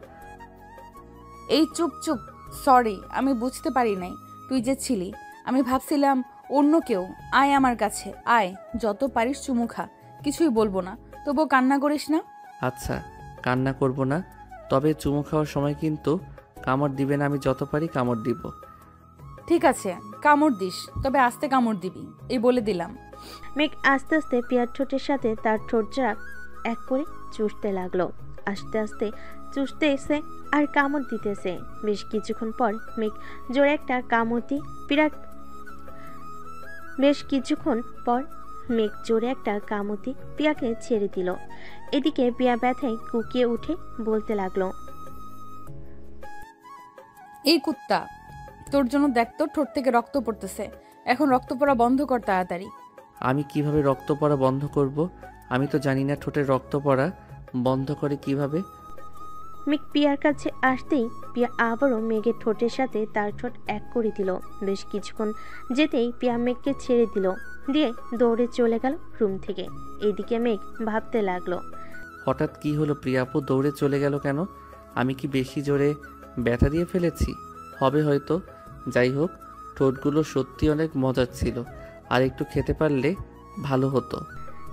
এই চুপ চুপ, সরি, আমি বুঝতে পারি নাই তুই যে ছিলি। আমি ভাবছিলাম অন্য কেউ। আয় আমার কাছে, আয়, যত পারিস চুমু খা, কিছুই বলবো না, তবুও কান্না করিস না। আচ্ছা, কান্না করব না, তবে চুমু খাওয়ার সময় কিন্তু কামড় দিবে না। আমি যত পারি কামড় দিব। ঠিক আছে, কামড় দিস, তবে আস্তে কামড় দিবি, এই বলে দিলাম। মেঘ আস্তে আস্তে পিয়ার ঠোঁটের সাথে তার ঠোঁটজোড়া এক করে চুষতে লাগলো। আস্তে আস্তে চুষতে এসে আর কামড় দিতেছে। বেশ কিছুক্ষণ পর মেঘ জোরে একটা কামড় দিয়ে পিয়াকে ছেড়ে দিল। এদিকে পিয়া ব্যথায় কুকিয়ে উঠে বলতে লাগলো, এই কুত্তা, তোর জন্য দেখতো ঠোঁট থেকে রক্ত পড়তেছে, এখন রক্ত পড়া বন্ধ কর তাড়াতাড়ি। আমি কিভাবে রক্ত পড়া বন্ধ করব? আমি তো জানি না ঠোঁটের রক্ত পড়া বন্ধ করে কিভাবে। মেঘ পিয়ার কাছে আসতেই পিয়া আবারও মেঘের ঠোঁটের সাথে তার ঠোঁট এক করে দিল। বেশ কিছুক্ষণ যেতেই পিয়া মেঘকে ছেড়ে দিল, দিয়ে দৌড়ে চলে গেল রুম থেকে। এদিকে মেঘ ভাবতে লাগলো, হঠাৎ কি হলো? প্রিয়া আপু দৌড়ে চলে গেল কেন? আমি কি বেশি জোরে ব্যথা দিয়ে ফেলেছি? হবে হয়তো। যাই হোক, ঠোঁটগুলো সত্যি অনেক মজার ছিল, আর একটু খেতে পারলে ভালো হতো।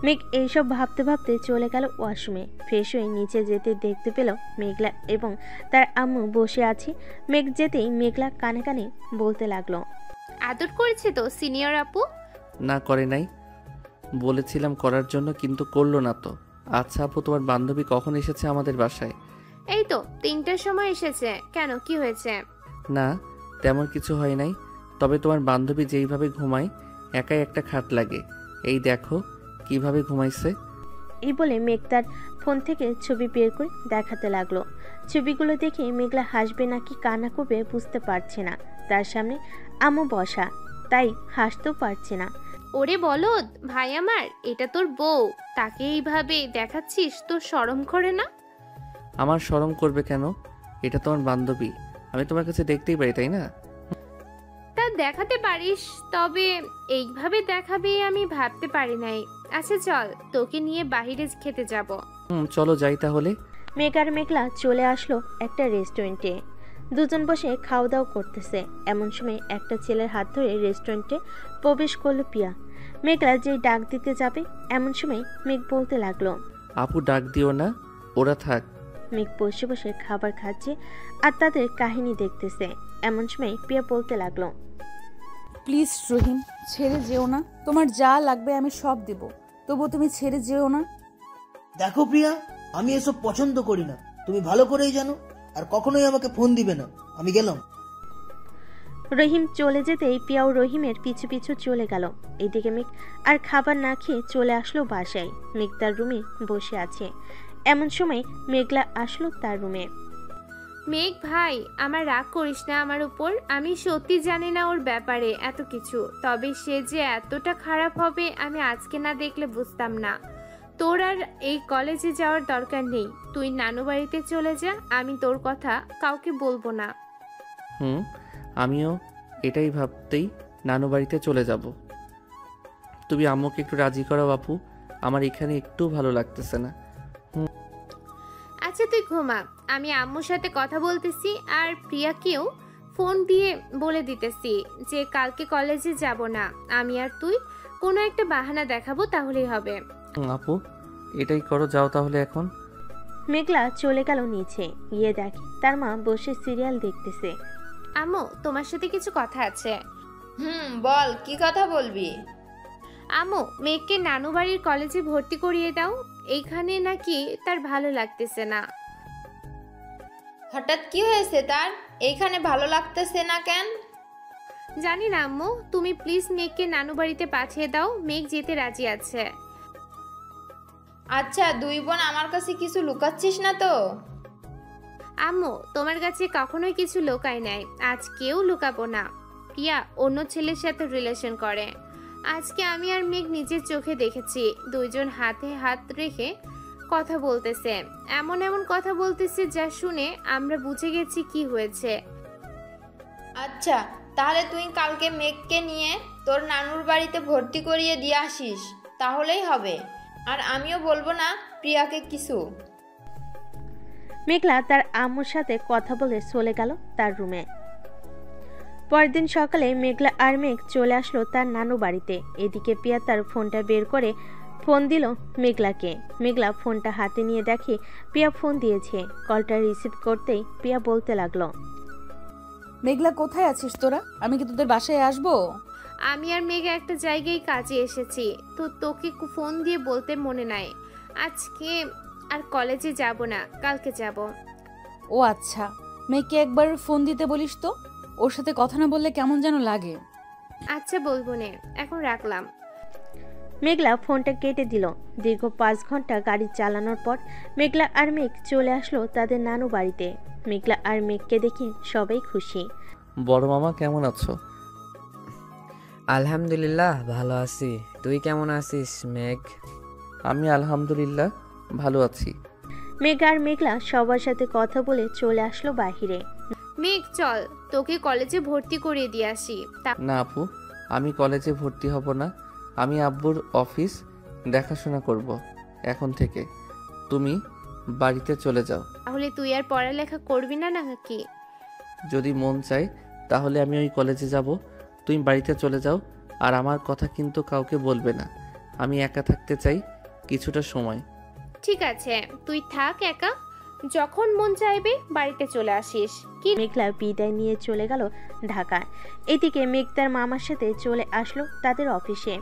মেঘ এইসব ভাবতে ভাবতে চলে গেল ওয়াশরুমে। ফ্রেশ হয়ে নিচে যেতে দেখতে পেল মেঘলা এবং তার আম্মু বসে আছে। মেঘ যেতেই মেঘলা কানে কানে বলতে লাগলো, আদর করেছে তো সিনিয়র আপু? না, করে নাই। বলেছিলাম করার জন্য, কিন্তু করলো না তো। আচ্ছা আপু, তোমার বান্ধবী কখন এসেছে আমাদের বাসায়? এই তো 3টার সময় এসেছে। কেন, কি হয়েছে? না, তেমন কিছু হয় নাই। তবে তোমার বান্ধবী যেইভাবে ঘুমায়, একাই একটা খাট লাগে। এই দেখো কিভাবে ঘুমাইছে। এই বলে মেঘ তার ফোন থেকে ছবি বের করে দেখাতে লাগলো। ছবিগুলো দেখে মেঘলা হাসবে নাকি কান্না করবে বুঝতে পারছে না। তার সামনে আম্মু বসা, তাই হাসতেও পারছে না। ওরে বলদ ভাই আমার, এটা তোর বউ, তাকে এইভাবে দেখাচ্ছিস, তোর শরম করে না? আমার শরম করবে কেন? এটা তোমার বান্ধবী, আমি তোমার কাছে দেখতেই পারি, তাই না? তা দেখাতে পারিস, তবে এইভাবে দেখাবে আমি ভাবতে পারি নাই। আচ্ছা চল, তোকে নিয়ে বাইরে খেতে যাব। চলো যাই তাহলে। মেঘ আর মেঘলা চলে আসলো একটা রেস্টুরেন্টে। দুজন বসে খাওয়া দাওয়া করতেছে। এমন সময় একটা ছেলের হাত ধরে রেস্টুরেন্টে প্রবেশ করলো পিয়া। মেঘলা যেই ডাক দিতে যাবে, এমন সময় মেঘ বলতে লাগলো, আপু ডাক দিও না, ওরা থাক। মেঘ বসে বসে খাবার খাচ্ছে আর তাদের কাহিনী দেখতেছে। এমন সময় পিয়া বলতে লাগলো, প্লিজ রহিম, ছেড়ে যেও না, তোমার যা লাগবে আমি সব দেব, তবু তুমি ছেড়ে যেও না। দেখো প্রিয়া, আমি এসব পছন্দ করি না, তুমি ভালো করেই জানো, আর কখনোই আমাকে ফোন দিবে না। আমি গেলাম। রহিম চলে যেতেই পিয়াও রহিমের পিছু পিছু চলে গেল। এদিকে মেঘ আর খাবার না খেয়ে চলে আসলো বাসায়। মেঘ তার রুমে বসে আছে। এমন সময় মেঘলা আসলো তার রুমে। মেঘ ভাই, আমার রাগ করিস না আমার উপর। আমি সত্যি জানি না ওর ব্যাপারে এত কিছু, তবে সে যে এতটা খারাপ হবে আমি আজকে না দেখলে বুঝতাম না। তোর আর এই কলেজে যাওয়ার দরকার নেই, তুই নানু বাড়িতে চলে যা, আমি তোর কথা কাউকে বলবো না। আমিও এটাই ভাবতেই নানু বাড়িতে চলে যাব। তুমি আম্মুকে একটু রাজি করাও আপু, আমার এখানে একটু ভালো লাগতেছে না। আচ্ছা তুই ঘুমা, আমি আম্মুর সাথে কথা বলতেছি, আর প্রিয়াকেও ফোন দিয়ে বলে দিতেছি যে কালকে কলেজে যাব না, আমি আর তুই কোনো একটা বাহানা দেখাবো, তাহলেই হবে। আপু এটাই করো, যাও তাহলে এখন। মেঘলা চলে গেল নিচে, গিয়ে দেখে তার মা বসে সিরিয়াল দেখতেছে। আম্মু, তোমার সাথে কিছু কথা আছে। বল, কি কথা বলবি? আম্মু, মেয়েকে নানু বাড়ির কলেজে ভর্তি করিয়ে দাও, এইখানে নাকি তার ভালো লাগতেছে না। হঠাৎ কি হয়েছে তার? এইখানে ভালো লাগতেছে না কেন? জানি না আম্মু, তুমি প্লিজ মেয়েকে নানু বাড়িতে পাঠিয়ে দাও, মেঘ যেতে রাজি আছে। আচ্ছা, দুই বোন আমার কাছে কিছু লুকাচ্ছিস না তো? আম্মু, তোমার কাছে কখনোই কিছু লুকাই নাই, আজকেও লুকাবো না। প্রিয়া অন্য ছেলের সাথে রিলেশন করে। আজকে আমি আর মেঘ নিজের চোখে দেখেছি, দুইজন হাতে হাত রেখে কথা বলতেছে, এমন এমন কথা বলতেছে যা শুনে আমরা বুঝে গেছি কি হয়েছে। আচ্ছা, তাহলে তুই কালকে মেঘকে নিয়ে তোর নানুর বাড়িতে ভর্তি করিয়ে দিয়ে আসিস, তাহলেই হবে। আর আমিও বলবো না প্রিয়াকে কিছু। মেঘলা তার আম্মুর সাথে কথা বলে চলে গেল তার রুমে। পরের দিন সকালে মেঘলা আর মেঘ চলে আসলো তার নানু বাড়িতে। এদিকে প্রিয়া তার ফোনটা বের করে ফোন দিল মেঘলাকে। মেঘলা ফোনটা হাতে নিয়ে দেখে প্রিয়া ফোন দিয়েছে। কলটা রিসিভ করতেই প্রিয়া বলতে লাগলো, মেঘলা কোথায় আছিস তোরা? আমি কি তোদের বাসায় আসবো? আমি আর মেঘ একটা জায়গায় কাজে এসেছি, তো তোকে ফোন দিয়ে বলতে মনে নাই। আজকে আর কলেজে যাব না, কালকে যাব। ও আচ্ছা, মেয়েকে একবার ফোন দিতে বলিস তো, ওর সাথে কথা না বললে কেমন যেন লাগে। আচ্ছা বলবো নে, এখন রাখলাম। মেঘলা ফোনটা কেটে দিল। দীর্ঘ 5 ঘন্টা গাড়ি চালানোর পর মেঘলা আর মেঘ চলে আসলো তাদের নানু বাড়িতে। মেঘলা আর মেঘকে দেখে সবাই খুশি। বড় মামা কেমন আছো? আলহামদুলিল্লাহ ভালো আছি, তুই কেমন আছিস মেঘ? আমি আলহামদুলিল্লাহ ভালো আছি। মেঘ আর মেঘলা সবার সাথে কথা বলে চলে আসলো বাহিরে। মেঘ চল, তোকে কলেজে ভর্তি করিয়ে দিয়ে আসি। না আপু, আমি কলেজে ভর্তি হব না। আমি আব্বুর অফিস দেখাশোনা করব এখন থেকে। তুমি বাড়িতে চলে যাও। তাহলে তুই আর পড়ালেখা করবি না নাকি? যদি মন চায় তাহলে আমি ওই কলেজে যাব, তুমি বাড়িতে চলে যাও। আর আমার কথা কিন্তু কাউকে বলবে না। আমি একা থাকতে চাই কিছুটা সময়। ঠিক আছে, তুই থাক একা, যখন মন চাইবে বাড়িতে চলে আসিস। কি? মেঘলা বিদায় নিয়ে চলে গেল ঢাকায়। এদিকে মেঘ তার মামার সাথে চলে আসলো তাদের অফিসে।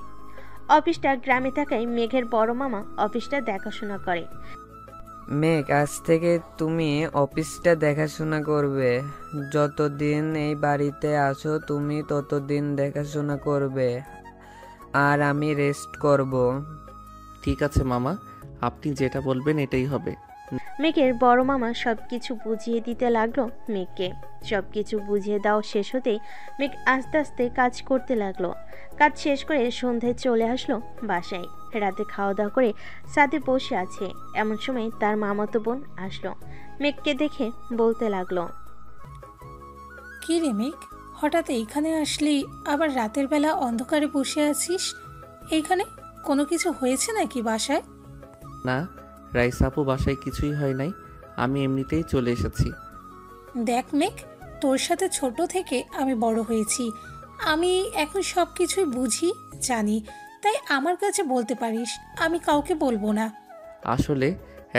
অফিসটা গ্রামে থাকায় মেঘের বড় মামা অফিসটা দেখাশোনা করে। মেঘ, আজ থেকে তুমি অফিসটা দেখাশোনা করবে। যতদিন এই বাড়িতে আছো তুমি ততদিন দেখাশোনা করবে, আর আমি রেস্ট করব। ঠিক আছে মামা, আপনি যেটা বলবেন এটাই হবে। মেঘের বড় মামা সবকিছু বুঝিয়ে দিতে লাগলো মেঘকে। সবকিছু বুঝিয়ে দেওয়া শেষ হতেই মেঘ আস্তে আস্তে কাজ করতে লাগলো। কাজ শেষ করে সন্ধ্যায় চলে আসলো বাসায়। রাতে খাওয়া দাওয়া করে সাথে বসে আছে, এমন সময় তার মামাতো বোন আসলো। মেঘকে দেখে বলতে লাগলো, কি রে মেঘ, হঠাৎ এইখানে আসলি, আবার রাতের বেলা অন্ধকারে বসে আছিস? এইখানে কোনো কিছু হয়েছে নাকি বাসায়? না রাইস আপু, বাসায় কিছুই হয় নাই, আমি এমনিতেই চলে এসেছি। দেখ মেঘ, তোর সাথে ছোট থেকে আমি বড় হয়েছি, আমি এখন সব কিছুই বুঝি জানি, তাই আমার কাছে বলতে পারিস, আমি কাউকে বলবো না। আসলে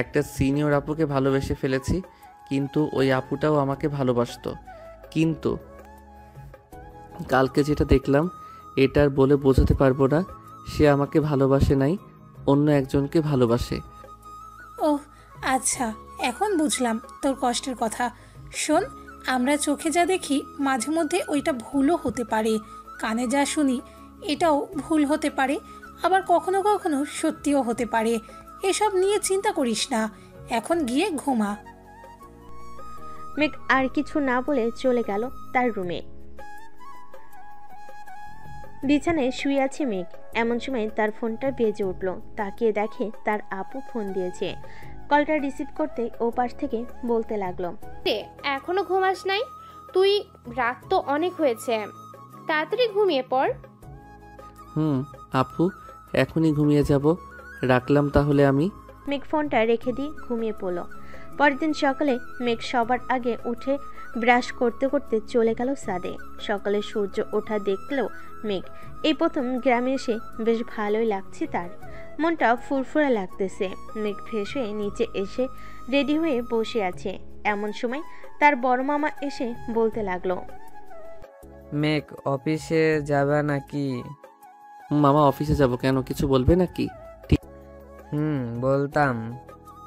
একটা সিনিয়র আপুকে ভালোবেসে ফেলেছি, কিন্তু ওই আপুটাও আমাকে ভালোবাসতো। কিন্তু কালকে যেটা দেখলাম এটা আর বলে বোঝাতে পারবো না। সে আমাকে ভালোবাসে নাই, অন্য একজনকে ভালোবাসে। ওহ আচ্ছা, এখন বুঝলাম তোর কষ্টের কথা। শোন, আমরা চোখে যা দেখি মাঝে মধ্যে ওইটা ভুলও হতে পারে, কানে যা শুনি এটাও ভুল হতে পারে, আবার কখনো কখনো সত্যিও হতে পারে। এসব নিয়ে চিন্তা করিস না, এখন গিয়ে ঘুমা। মেঘ আর কিছু না বলে চলে গেল তার রুমে। বিছানায় শুয়ে আছে মেঘ, এমন সময় তার ফোনটা বেজে উঠল। তাকিয়ে দেখে তার আপু ফোন দিয়েছে। কলটা রিসিভ করতে ও পাশ থেকে বলতে লাগলো, এখনো ঘুমাস নাই তুই? রাত তো অনেক হয়েছে, তাড়াতাড়ি ঘুমিয়ে পড়। আপু, এখনই ঘুমিয়ে যাব। রাখলাম তাহলে আমি। মেঘ ফোনটা রেখে দিয়ে ঘুমিয়ে পড়ল। পরের দিন সকালে মেঘ সবার আগে উঠে ব্রাশ করতে করতে চলে গেল ছাদে। সকালে সূর্য ওঠা দেখলেও মেঘ এই প্রথম গ্রামে এসে বেশ ভালোই লাগছে তার। মনটা ফুরফুরে লাগতেছে। মেঘ ফ্রেশ হয়ে নিচে এসে রেডি হয়ে বসে আছে। এমন সময় তার বড় মামা এসে বলতে লাগলো, মেঘ অফিসে যাবে নাকি? মামা অফিসে যাব কেন, কিছু বলবে নাকি? বলতাম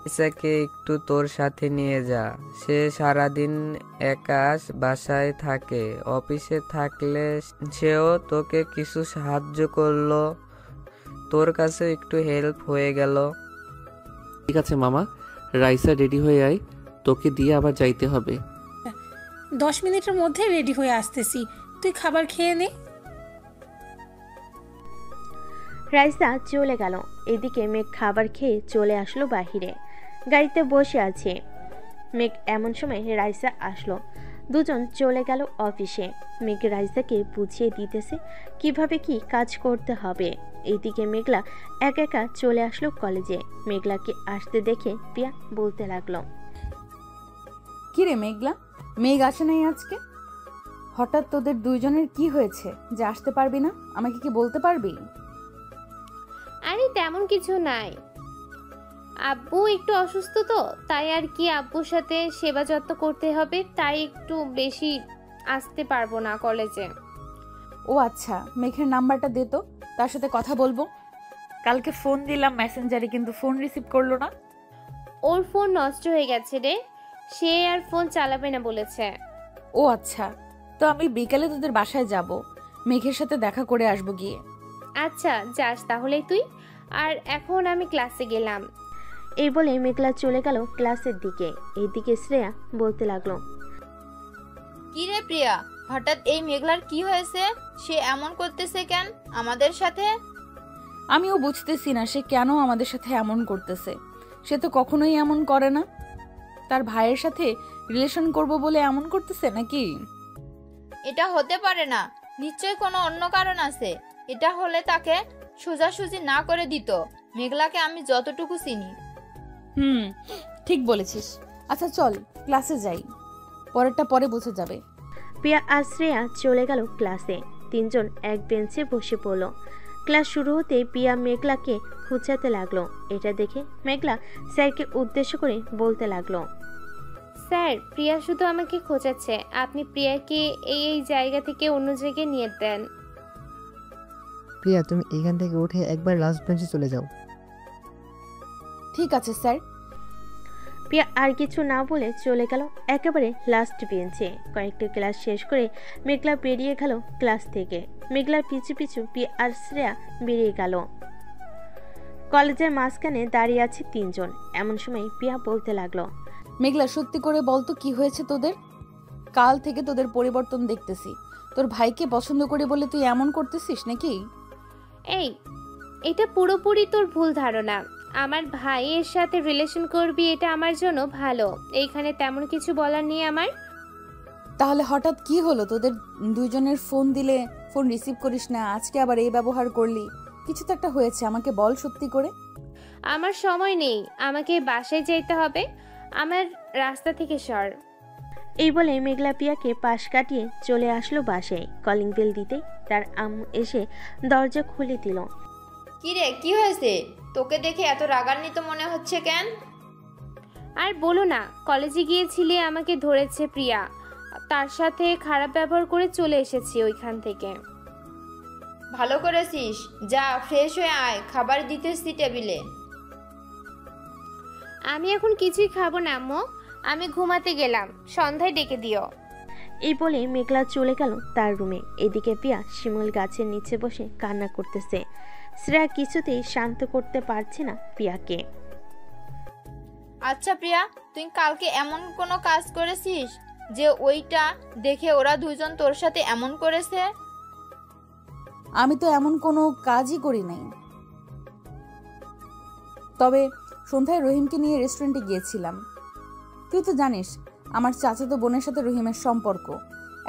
ইসাকে একটু তোর সাথে নিয়ে যা। সে সারাদিন একা বাসায় থাকে, অফিসে থাকলে সেও তোকে কিছু সাহায্য করলো, তোর কাছে একটু হেল্প হয়ে গেল। ঠিক আছে মামা, রাইসা রেডি হয়ে আয়, তোকে দিয়ে আবার যাইতে হবে। 10 মিনিটের মধ্যে রেডি হয়ে আসতেছি, তুই খাবার খেয়ে নে। রাইসা চলে গেল। এদিকে মেঘ খাবার খেয়ে চলে আসলো বাহিরে, গাড়িতে বসে আছে। মেঘ এমন সময় রাইসা আসলো। দুজন চলে গেল অফিসে। মেঘ রাইসাকে বুঝিয়ে দিতেছে কিভাবে কি কাজ করতে হবে। এইদিকে মেঘলা একা একা চলে আসলো কলেজে। মেঘলাকে আসতে দেখে পিয়া বলতে লাগলো, কিরে মেঘলা, মেঘ আসে নাই আজকে? হঠাৎ তোদের দুইজনের কি হয়েছে যে আসতে পারবি না? আমাকে কি বলতে পারবি? আরে তেমন কিছু নাই, আব্বু একটু অসুস্থ তো, তাই আর কি আব্বুর সাথে সেবা যত্ন করতে হবে, তাই একটু বেশি আসতে পারবো না কলেজে। ও আচ্ছা, মেঘের নাম্বারটা দে তো, তার সাথে কথা বলবো। কালকে ফোন দিলাম মেসেঞ্জারে, কিন্তু ফোন রিসিভ করলো না। ওর ফোন নষ্ট হয়ে গেছে রে, সে আর ফোন চালাবে না বলেছে। ও আচ্ছা, তো আমি বিকালে তোদের বাসায় যাব, মেঘের সাথে দেখা করে আসবো গিয়ে। আচ্ছা যাস তাহলে তুই, আর এখন আমি ক্লাসে গেলাম। এই বলে মেঘলা চলে গেল ক্লাসের দিকে। এইদিকে শ্রেয়া বলতে লাগলো, কি রে প্রিয়া, হঠাৎ এই মেঘলার কি হয়েছে? সে এমন করতেছে কেন আমাদের সাথে? আমিও বুঝতেছি না সে কেন আমাদের সাথে এমন করতেছে। সে তো কখনোই এমন করে না। তার ভাইয়ের সাথে রিলেশন করব বলে এমন করতেছে নাকি? এটা হতে পারে না, নিশ্চয়ই কোনো অন্য কারণ আছে। এটা হলে তাকে সোজাসুজি না করে দিত। মেঘলাকে আমি যতটুকু চিনি। ঠিক বলেছিস। আচ্ছা চল ক্লাসে যাই, পরেরটা পরে বুঝে যাবে। পিয়া আর শ্রেয়া চলে গেল ক্লাসে। তিনজন এক বেঞ্চে বসে পড়ল। ক্লাস শুরু হতে পিয়া মেঘলাকে খুঁচাতে লাগলো। এটা দেখে মেঘলা স্যারকে উদ্দেশ্য করে বলতে লাগলো, স্যার প্রিয়া শুধু আমাকে খোঁচাচ্ছে, আপনি প্রিয়াকে এই জায়গা থেকে অন্য জায়গায় নিয়ে দেন। প্রিয়া, তুমি এখান থেকে উঠে একবার লাস্ট বেঞ্চে চলে যাও। ঠিক আছে স্যার। পিয়া আর কিছু না বলে চলে গেল একেবারে লাস্ট বেঞ্চে। কয়েকটা ক্লাস শেষ করে মেঘলা বেরিয়ে গেল ক্লাস থেকে। মেঘলার পিছু পিছু পিয়া আর শ্রেয়া বেরিয়ে গেল। কলেজের মাঝখানে দাঁড়িয়ে আছে তিনজন। এমন সময় পিয়া বলতে লাগলো, মেঘলা সত্যি করে বলতো কি হয়েছে তোদের? কাল থেকে তোদের পরিবর্তন দেখতেছি। তোর ভাইকে পছন্দ করে বলে তুই এমন করতেছিস নাকি? এটা পুরোপুরি তোর ভুল ধারণা। আমার ভাইয়ের সাথে রিলেশন করবি এটা আমার জন্য ভালো, এইখানে তেমন কিছু বলার নেই আমার। তাহলে হঠাৎ কি হলো তোদের দুইজনের? ফোন দিলে ফোন রিসিভ করিস না, আজকে আবার এই ব্যবহার করলি। কিছু তো একটা হয়েছে, আমাকে বল সত্যি করে। আমার সময় নেই, আমাকে বাসায় যেতে হবে, আমার রাস্তা থেকে সর। এই বলে মেঘলা পিয়াকে পাশ কাটিয়ে চলে আসলো বাসায়। কলিং বেল দিতেই তার আম্মু এসে দরজা খুলে দিল। কি রে, কি হয়েছে? তোকে দেখে এত রাগান্বিত মনে হচ্ছে কেন? আর বলো না, কলেজে গিয়েছিলে, আমাকে ধরেছে প্রিয়া, তার সাথে খারাপ ব্যবহার করে চলে এসেছি ওইখান থেকে। ভালো করেছিস, যা ফ্রেশ হয়ে আয়, খাবার দিতেছি টেবিলে। আমি এখন কিছুই খাবো না আম্মু, আমি ঘুমাতে গেলাম, সন্ধ্যায় ডেকে দিও। এই বলে মেঘলা চলে গেল তার রুমে। এদিকে পিয়া শিমুল গাছের নিচে বসে কান্না করতেছে। শ্রেয়া কিছুতেই শান্ত করতে পারছে না পিয়াকে। আচ্ছা প্রিয়া, তুই কালকে এমন কোনো কাজ করেছিস যে ওইটা দেখে ওরা দুজন তোর সাথে এমন করেছে? আমি তো এমন কোনো কাজই করি নাই। তবে সন্ধ্যায় রহিমকে নিয়ে রেস্টুরেন্টে গিয়েছিলাম। তুই তো জানিস আমার চাচাতো বোনের সাথে রহিমের সম্পর্ক।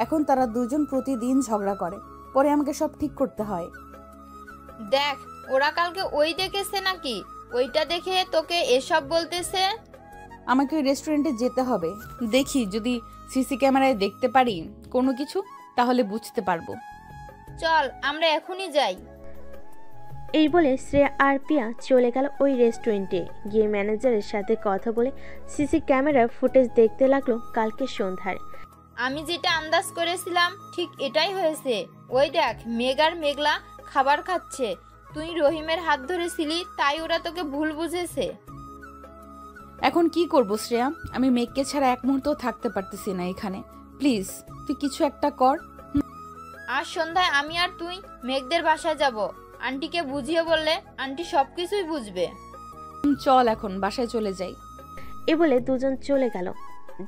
এখন তারা দুজন প্রতিদিন ঝগড়া করে, পরে আমাকে সব ঠিক করতে হয়। দেখ, ওরা কালকে ওই দেখেছে নাকি? ওইটা দেখে তোকে এসব বলতেছে? আমাকে ওই রেস্টুরেন্টে যেতে হবে। দেখি যদি সিসি ক্যামেরায় দেখতে পারি কোনো কিছু, তাহলে বুঝতে পারবো। চল আমরা এখনই যাই। এই বলে শ্রেয়া আর পিয়া চলে গেল ওই রেস্টুরেন্টে। গিয়ে ম্যানেজারের সাথে কথা বলে সিসি ক্যামেরার ফুটেজ দেখতে লাগলো কালকে সন্ধ্যার। আমি যেটা আন্দাজ করেছিলাম ঠিক এটাই হয়েছে। ওই দেখ, মেঘ আর মেঘলা খাবার খাচ্ছে। তুই রহিমের হাত ধরেছিলি, তাই ওরা তোকে ভুল বুঝেছে। এখন কি করব শ্রেয়া? আমি মেঘকে ছাড়া এক মুহূর্তও থাকতে পারতেছি না এখানে। প্লিজ তুই কিছু একটা কর। আজ সন্ধ্যায় আমি আর তুই মেঘদের বাসায় যাব। আন্টিকে বুঝিয়ে বললে আন্টি সবকিছুই বুঝবে। চল এখন বাসায় চলে যাই। এ বলে দুজন চলে গেল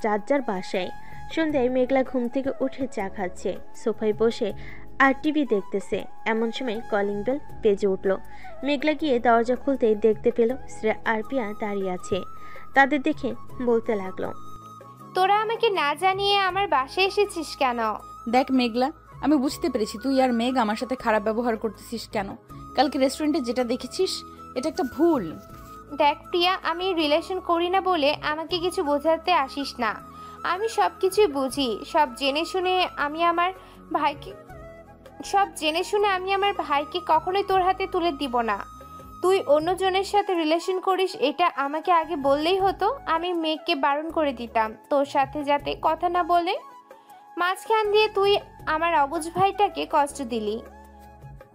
যার যার বাসায়। সন্ধ্যায় মেঘলা ঘুম থেকে উঠে চা খাচ্ছে, সোফায় বসে আর টিভি দেখতেছে। এমন সময় কলিং বেল বেজে উঠল। মেঘলা গিয়ে দরজা খুলতেই দেখতে পেল শ্রেয়া আর পিয়া দাঁড়িয়ে আছে। তাদের দেখে বলতে লাগলো, তোরা আমাকে না জানিয়ে আমার বাসায় এসেছিস কেন? দেখ মেঘলা, আমি বুঝতে পেরেছি তুই আর মেঘ আমার সাথে খারাপ ব্যবহার করতেছিস কেন। কালকে রেস্টুরেন্টে যেটা দেখেছিস এটা একটা ভুল। দেখ প্রিয়া, আমি রিলেশন করি না বলে আমাকে কিছু বোঝাতে আসিস না। আমি সব কিছুই বুঝি। সব জেনে শুনে আমি আমার ভাইকে কখনোই তোর হাতে তুলে দিব না। তুই অন্যজনের সাথে রিলেশন করিস এটা আমাকে আগে বললেই হতো। আমি মেঘকে বারণ করে দিতাম তোর সাথে যাতে কথা না বলে। মাঝখান দিয়ে তুই আমার অবুঝ ভাইটাকে কষ্ট দিলি।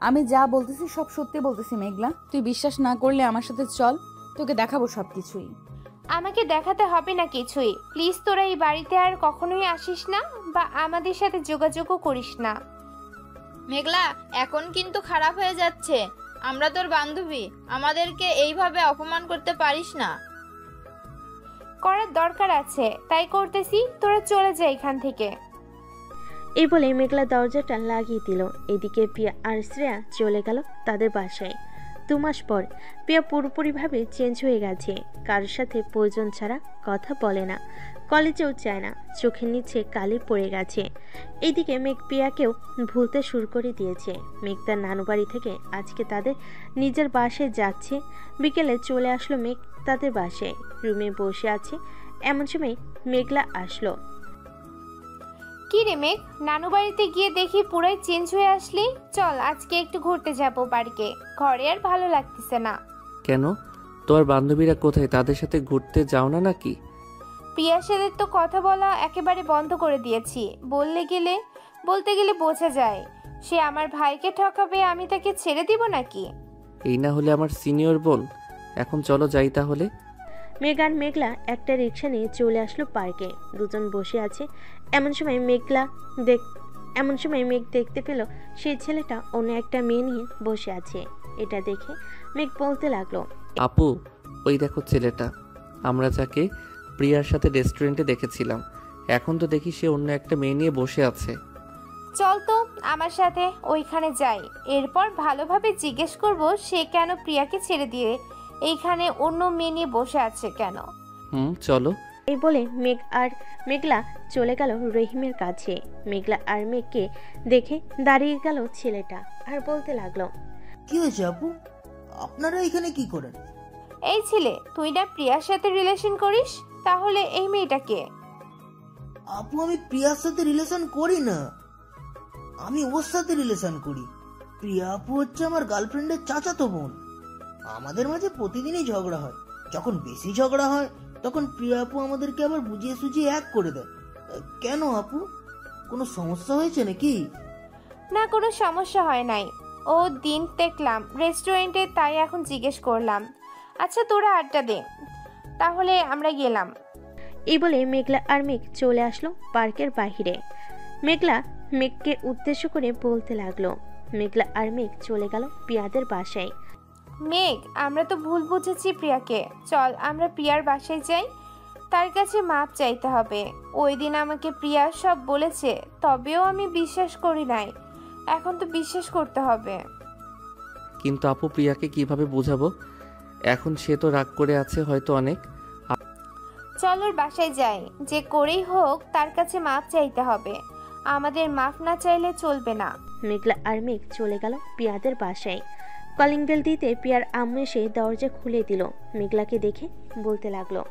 আমি যা বলতেছি সব সত্যি বলতেছি মেঘলা। তুই বিশ্বাস না করলে আমার সাথে চল, তোকে দেখাবো সবকিছুই। আমাকে দেখাতে হবে না কিছুই। প্লিজ তোরা এই বাড়িতে আর কখনোই আসিস না বা আমাদের সাথে যোগাযোগও করিস না। মেঘলা, এখন কিন্তু খারাপ হয়ে যাচ্ছে। আমরা তোর বান্ধবী, আমাদেরকে এইভাবে অপমান করতে পারিস না। করার দরকার আছে তাই করতেছি। তোরা চলে যা এখান থেকে। এই বলে মেঘলা দরজাটা লাগিয়ে দিল। এদিকে পিয়া আর শ্রেয়া চলে গেল তাদের বাসায়। 2 মাস পর পিয়া পুরোপুরিভাবে চেঞ্জ হয়ে গেছে। কারোর সাথে প্রয়োজন ছাড়া কথা বলে না, কলেজেও যায় না, চোখের নিচে কালি পড়ে গেছে। এইদিকে মেঘ পিয়াকেও ভুলতে শুরু করে দিয়েছে। মেঘ তার নানু বাড়ি থেকে আজকে তাদের নিজের বাসায় যাচ্ছে। বিকেলে চলে আসলো মেঘ তাদের বাসায়, রুমে বসে আছে। এমন সময় মেঘলা আসলো। কি রে মেঘ, নানু বাড়িতে গিয়ে দেখি পুরাই চেঞ্জ হয়ে আসলি। চল আজকে একটু ঘুরতে যাবো বাড়িতে, ঘরে আর ভালো লাগতেছে না। কেন, তোর বান্ধবীরা কোথায়? তাদের সাথে ঘুরতে যাও না নাকি? প্রিয়ার সাথে তো কথা বলা একেবারে বন্ধ করে দিয়েছি। বলতে গেলে বোঝা যায় সে আমার ভাইকে ঠকাবে, আমি তাকে ছেড়ে দিব নাকি? এই না হলে আমার সিনিয়র বোন। এখন চলো যাই তাহলে। মেঘ আর মেঘলা একটা রিক্সা নিয়ে চলে আসলো পার্কে। দুজন বসে আছে। এমন সময় মেঘ দেখতে পেল সেই ছেলেটা অন্য একটা মেয়ে নিয়ে বসে আছে। এটা দেখে মেঘ বলতে লাগলো, আপু, ওই দেখো ছেলেটা, আমরা যাকে প্রিয়ার সাথে রেস্টুরেন্টে দেখেছিলাম, এখন তো দেখি সে অন্য একটা মেয়ে নিয়ে বসে আছে। চল তো আমার সাথে ওইখানে যাই। এরপর ভালোভাবে জিজ্ঞেস করব সে কেন প্রিয়াকে ছেড়ে দিয়ে এইখানে অন্য মেয়ে নিয়ে বসে আছে কেন। চলো। এই বলে মেঘ আর মেঘলা চলে গেল রহিমের কাছে। মেঘলা আর মেঘকে দেখে দাঁড়িয়ে গেল ছেলেটা আর বলতে লাগলো, কি হয়েছে আপু, আপনারা এখানে কি করেন? এই ছেলে, তুই না প্রিয়ার সাথে রিলেশন করিস, তাহলে এই মেয়েটাকে? আপু, আমি প্রিয়ার সাথে রিলেশন করি না, আমি ওর সাথে রিলেশন করি। প্রিয়া আপু হচ্ছে আমার গার্লফ্রেন্ডের চাচাতো বোন। আমাদের মাঝে প্রতিদিনই ঝগড়া হয়। যখন বেশি ঝগড়া হয় তখন প্রিয়া আপু আমাদেরকে আবার বুঝিয়ে সুঝিয়ে এক করে দেয়। কেন আপু, কোনো সমস্যা হয়েছে নাকি? না, কোনো সমস্যা হয় নাই। ও দিন দেখলাম রেস্টুরেন্টে, তাই এখন জিজ্ঞেস করলাম। আচ্ছা তোরা আড্ডা দে, তাহলে আমরা গেলাম। এই বলে মেঘলা আর মেঘ চলে আসলো পার্কের বাহিরে। মেঘলা মেঘকে উদ্দেশ্য করে বলতে লাগলো। মেঘলা আর মেঘ চলে গেল পিয়াদের বাসায়। মেঘ, আমরা তো ভুল বুঝেছি প্রিয়াকে। চল আমরা প্রিয়ার বাসায় যাই, তার কাছে মাপ চাইতে হবে। ওই দিন আমাকে প্রিয়া সব বলেছে, তবেও আমি বিশ্বাস করি নাই। এখন তো বিশ্বাস করতে হবে। কিন্তু আপু, প্রিয়াকে কিভাবে বোঝাবো? এখন সে তো রাগ করে আছে হয়তো অনেক। চল ওর বাসায় যাই, যে করেই হোক তার কাছে মাপ চাইতে হবে। আমাদের মাপ না চাইলে চলবে না। মেঘলা আর মেঘ চলে গেল পিয়াদের বাসায়। কলিং বেল দিতে পিয়ার আম্মু এসে দরজা খুলে দিল। মেঘলাকে দেখে বলতে লাগলো,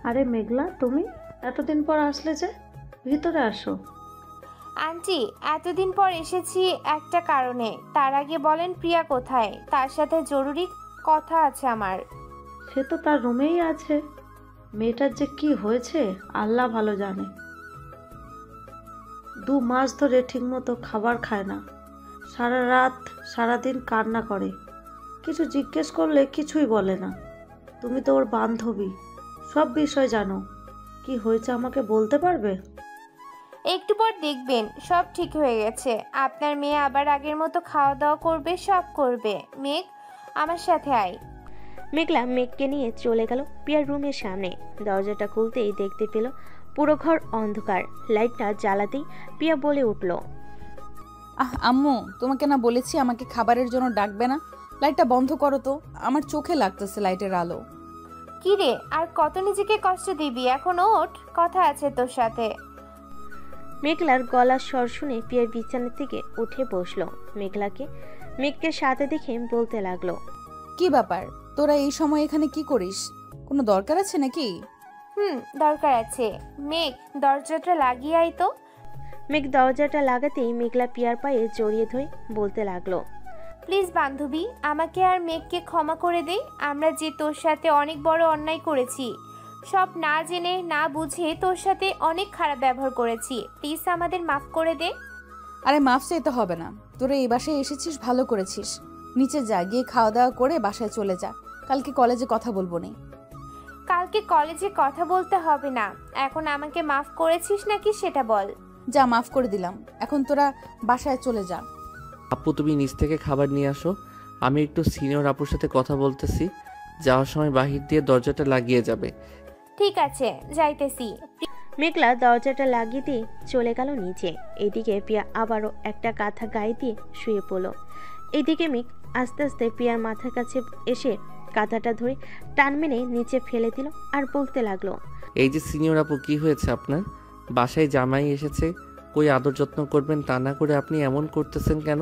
আরে মেঘলা, তুমি এতদিন পর আসলে যে, ভিতরে আসো। আন্টি, এতদিন পর এসেছি একটা কারণে। তার আগে বলেন প্রিয়া কোথায়? তার সাথে জরুরি কথা আছে আমার। সে তো তার রুমেই আছে। মেয়েটার যে কি হয়েছে আল্লাহ ভালো জানে। 2 মাস ধরে ঠিকমতো খাবার খায় না, সারা রাত সারাদিন কান্না করে। কিছু জিজ্ঞেস করলে কিছুই বলে না। তুমি তো ওর বান্ধবী, সব বিষয় জানো। কি হয়েছে আমাকে বলতে পারবে? একটু পর দেখবেন সব ঠিক হয়ে গেছে। আপনার মেয়ে আবার আগের মতো খাওয়া দাওয়া করবে, সব করবে। মেঘ, আমার সাথে আয়। মেঘলা মেঘকে নিয়ে চলে গেল পিয়ার রুমের সামনে। দরজাটা খুলতেই দেখতে পেল পুরো ঘর অন্ধকার। লাইটটা জ্বালাতেই পিয়া বলে উঠল, আম্মু, তোমাকে না বলেছি আমাকে খাবারের জন্য ডাকবে না? লাইটটা বন্ধ করো তো, আমার চোখে লাগতেছে লাইটের আলো। কি রে, আর কত নিজেকে কষ্ট দিবি? এখন ওঠ, কথা আছে তোর সাথে। মেঘলার গলার স্বর শুনে পিয়ার বিছানা থেকে উঠে বসলো। মেঘকে সাথে দেখে বলতে লাগলো, কি ব্যাপার, তোরা এই সময় এখানে কি করিস? কোনো দরকার আছে নাকি? দরকার আছে। মেঘ, দরজাটা লাগিয়ে আয় তো। মেঘ দরজাটা লাগাতেই মেঘলা পিয়ার পায়ে জড়িয়ে ধরে বলতে লাগলো, প্লিজ বান্ধবী, আমাকে আর মেঘকে ক্ষমা করে দে। আমরা যে তোর সাথে অনেক বড় অন্যায় করেছি, সব না জেনে না বুঝে তোর সাথে অনেক খারাপ ব্যবহার করেছি। প্লিজ আমাদের মাফ করে দে। আরে মাফ চাইতে হবে না, তোরা এই বাসায় এসেছিস, ভালো করেছিস। নিচে যা, গিয়ে খাওয়া দাওয়া করে বাসায় চলে যা। কালকে কলেজে কথা বলবো নি। কালকে কলেজে কথা বলতে হবে না, এখন আমাকে মাফ করেছিস নাকি সেটা বল। যা, মাফ করে দিলাম, এখন তোরা বাসায় চলে যা। আপু, তুমি নিচ থেকে খাবার নিয়ে আসো, আমি একটু সিনিয়র আপুর সাথে কথা বলতেছি। যাওয়ার সময় বাহির দিয়ে দরজাটা লাগিয়ে যাবে। ঠিক আছে, যাইতেছি। মেঘলা দরজাটা লাগিয়ে দিয়ে চলে গেল নিচে। এদিকে পিয়া আবারও একটা কাঁথা গায়ে দিয়ে শুয়ে পড়ল। এদিকে মেঘ আস্তে আস্তে পিয়ার মাথার কাছে এসে কাঁথাটা ধরে টান মেরে নিচে ফেলে দিল আর বলতে লাগলো, এই যে সিনিয়র আপু, কি হয়েছে আপনার? বাসায় জামাই এসেছে, কই আদর যত্ন করবেন তা না করে আপনি এমন করতেছেন কেন?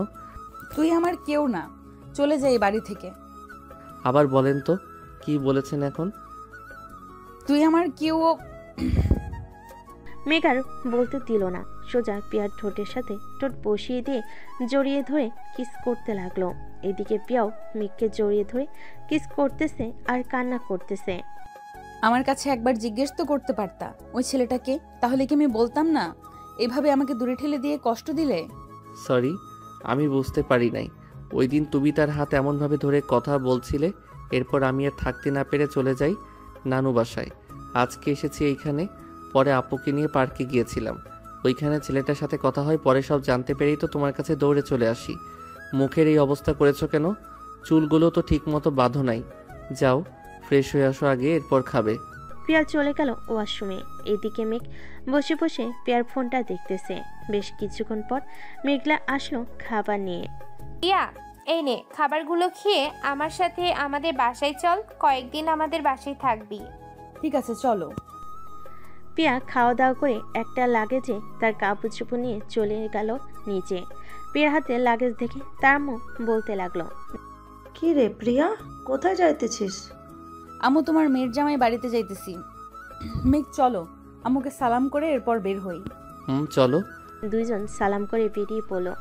তুই আমার কেউ না, চলে যাই বাড়ি থেকে। আবার বলেন তো, কি বলেছেন এখন? তুই আমার কেউ। মেঘার বলতে দিল না, সোজা পিয়ার ঠোঁটের সাথে ঠোঁট বসিয়ে দিয়ে জড়িয়ে ধরে কিস করতে লাগলো। এদিকে পিয়াও মেঘকে জড়িয়ে ধরে কিস করতেছে আর কান্না করতেছে। আমার কাছে একবার জিজ্ঞেস তো করতে পারতা ওই ছেলেটাকে, তাহলে কি আমি বলতাম না? এভাবে আমাকে দূরে ঠেলে দিয়ে কষ্ট দিলে। সরি, আমি বুঝতে পারি নাই। ওই দিন তুমি তার হাত এমনভাবে ধরে কথা বলছিলে, এরপর আমি আর থাকতে না পেরে চলে যাই নানু বাসায়। আজকে এসেছি এইখানে, পরে আপুকে নিয়ে পার্কে গিয়েছিলাম। ওইখানে ছেলেটার সাথে কথা হয়, পরে সব জানতে পেরেই তো তোমার কাছে দৌড়ে চলে আসি। মুখের এই অবস্থা করেছো কেন? চুলগুলো তো ঠিক মতো বাঁধো নাই। যাও, ফ্রেশ হয়ে আসো আগে, এরপর খাবে। পিয়া চলে গেল ওয়াশরুমে। এদিকে মেঘ বসে বসে পিয়ার ফোনটা দেখতেছে। বেশ কিছুক্ষণ পর মেঘলা আসলো খাবার নিয়ে। পিয়া, এই নে খাবারগুলো খেয়ে আমার সাথে আমাদের বাসায় চল, কয়েকদিন আমাদের বাসায় থাকবি। ঠিক আছে, চলো। পিয়া খাওয়া দাওয়া করে একটা লাগেজে তার কাপড় চোপড় নিয়ে চলে গেল নিচে। পিয়ার হাতে লাগেজ দেখে তার আম্মু বলতে লাগলো, কি রে প্রিয়া, কোথায় যাইতেছিস? আম্মু, তোমার মেয়ের জামাই বাড়িতে যাইতেছি। মেঘ চলো, আম্মুকে সালাম করে এরপর বের হই। চলো। দুইজন সালাম করে বেরিয়ে পড়লো।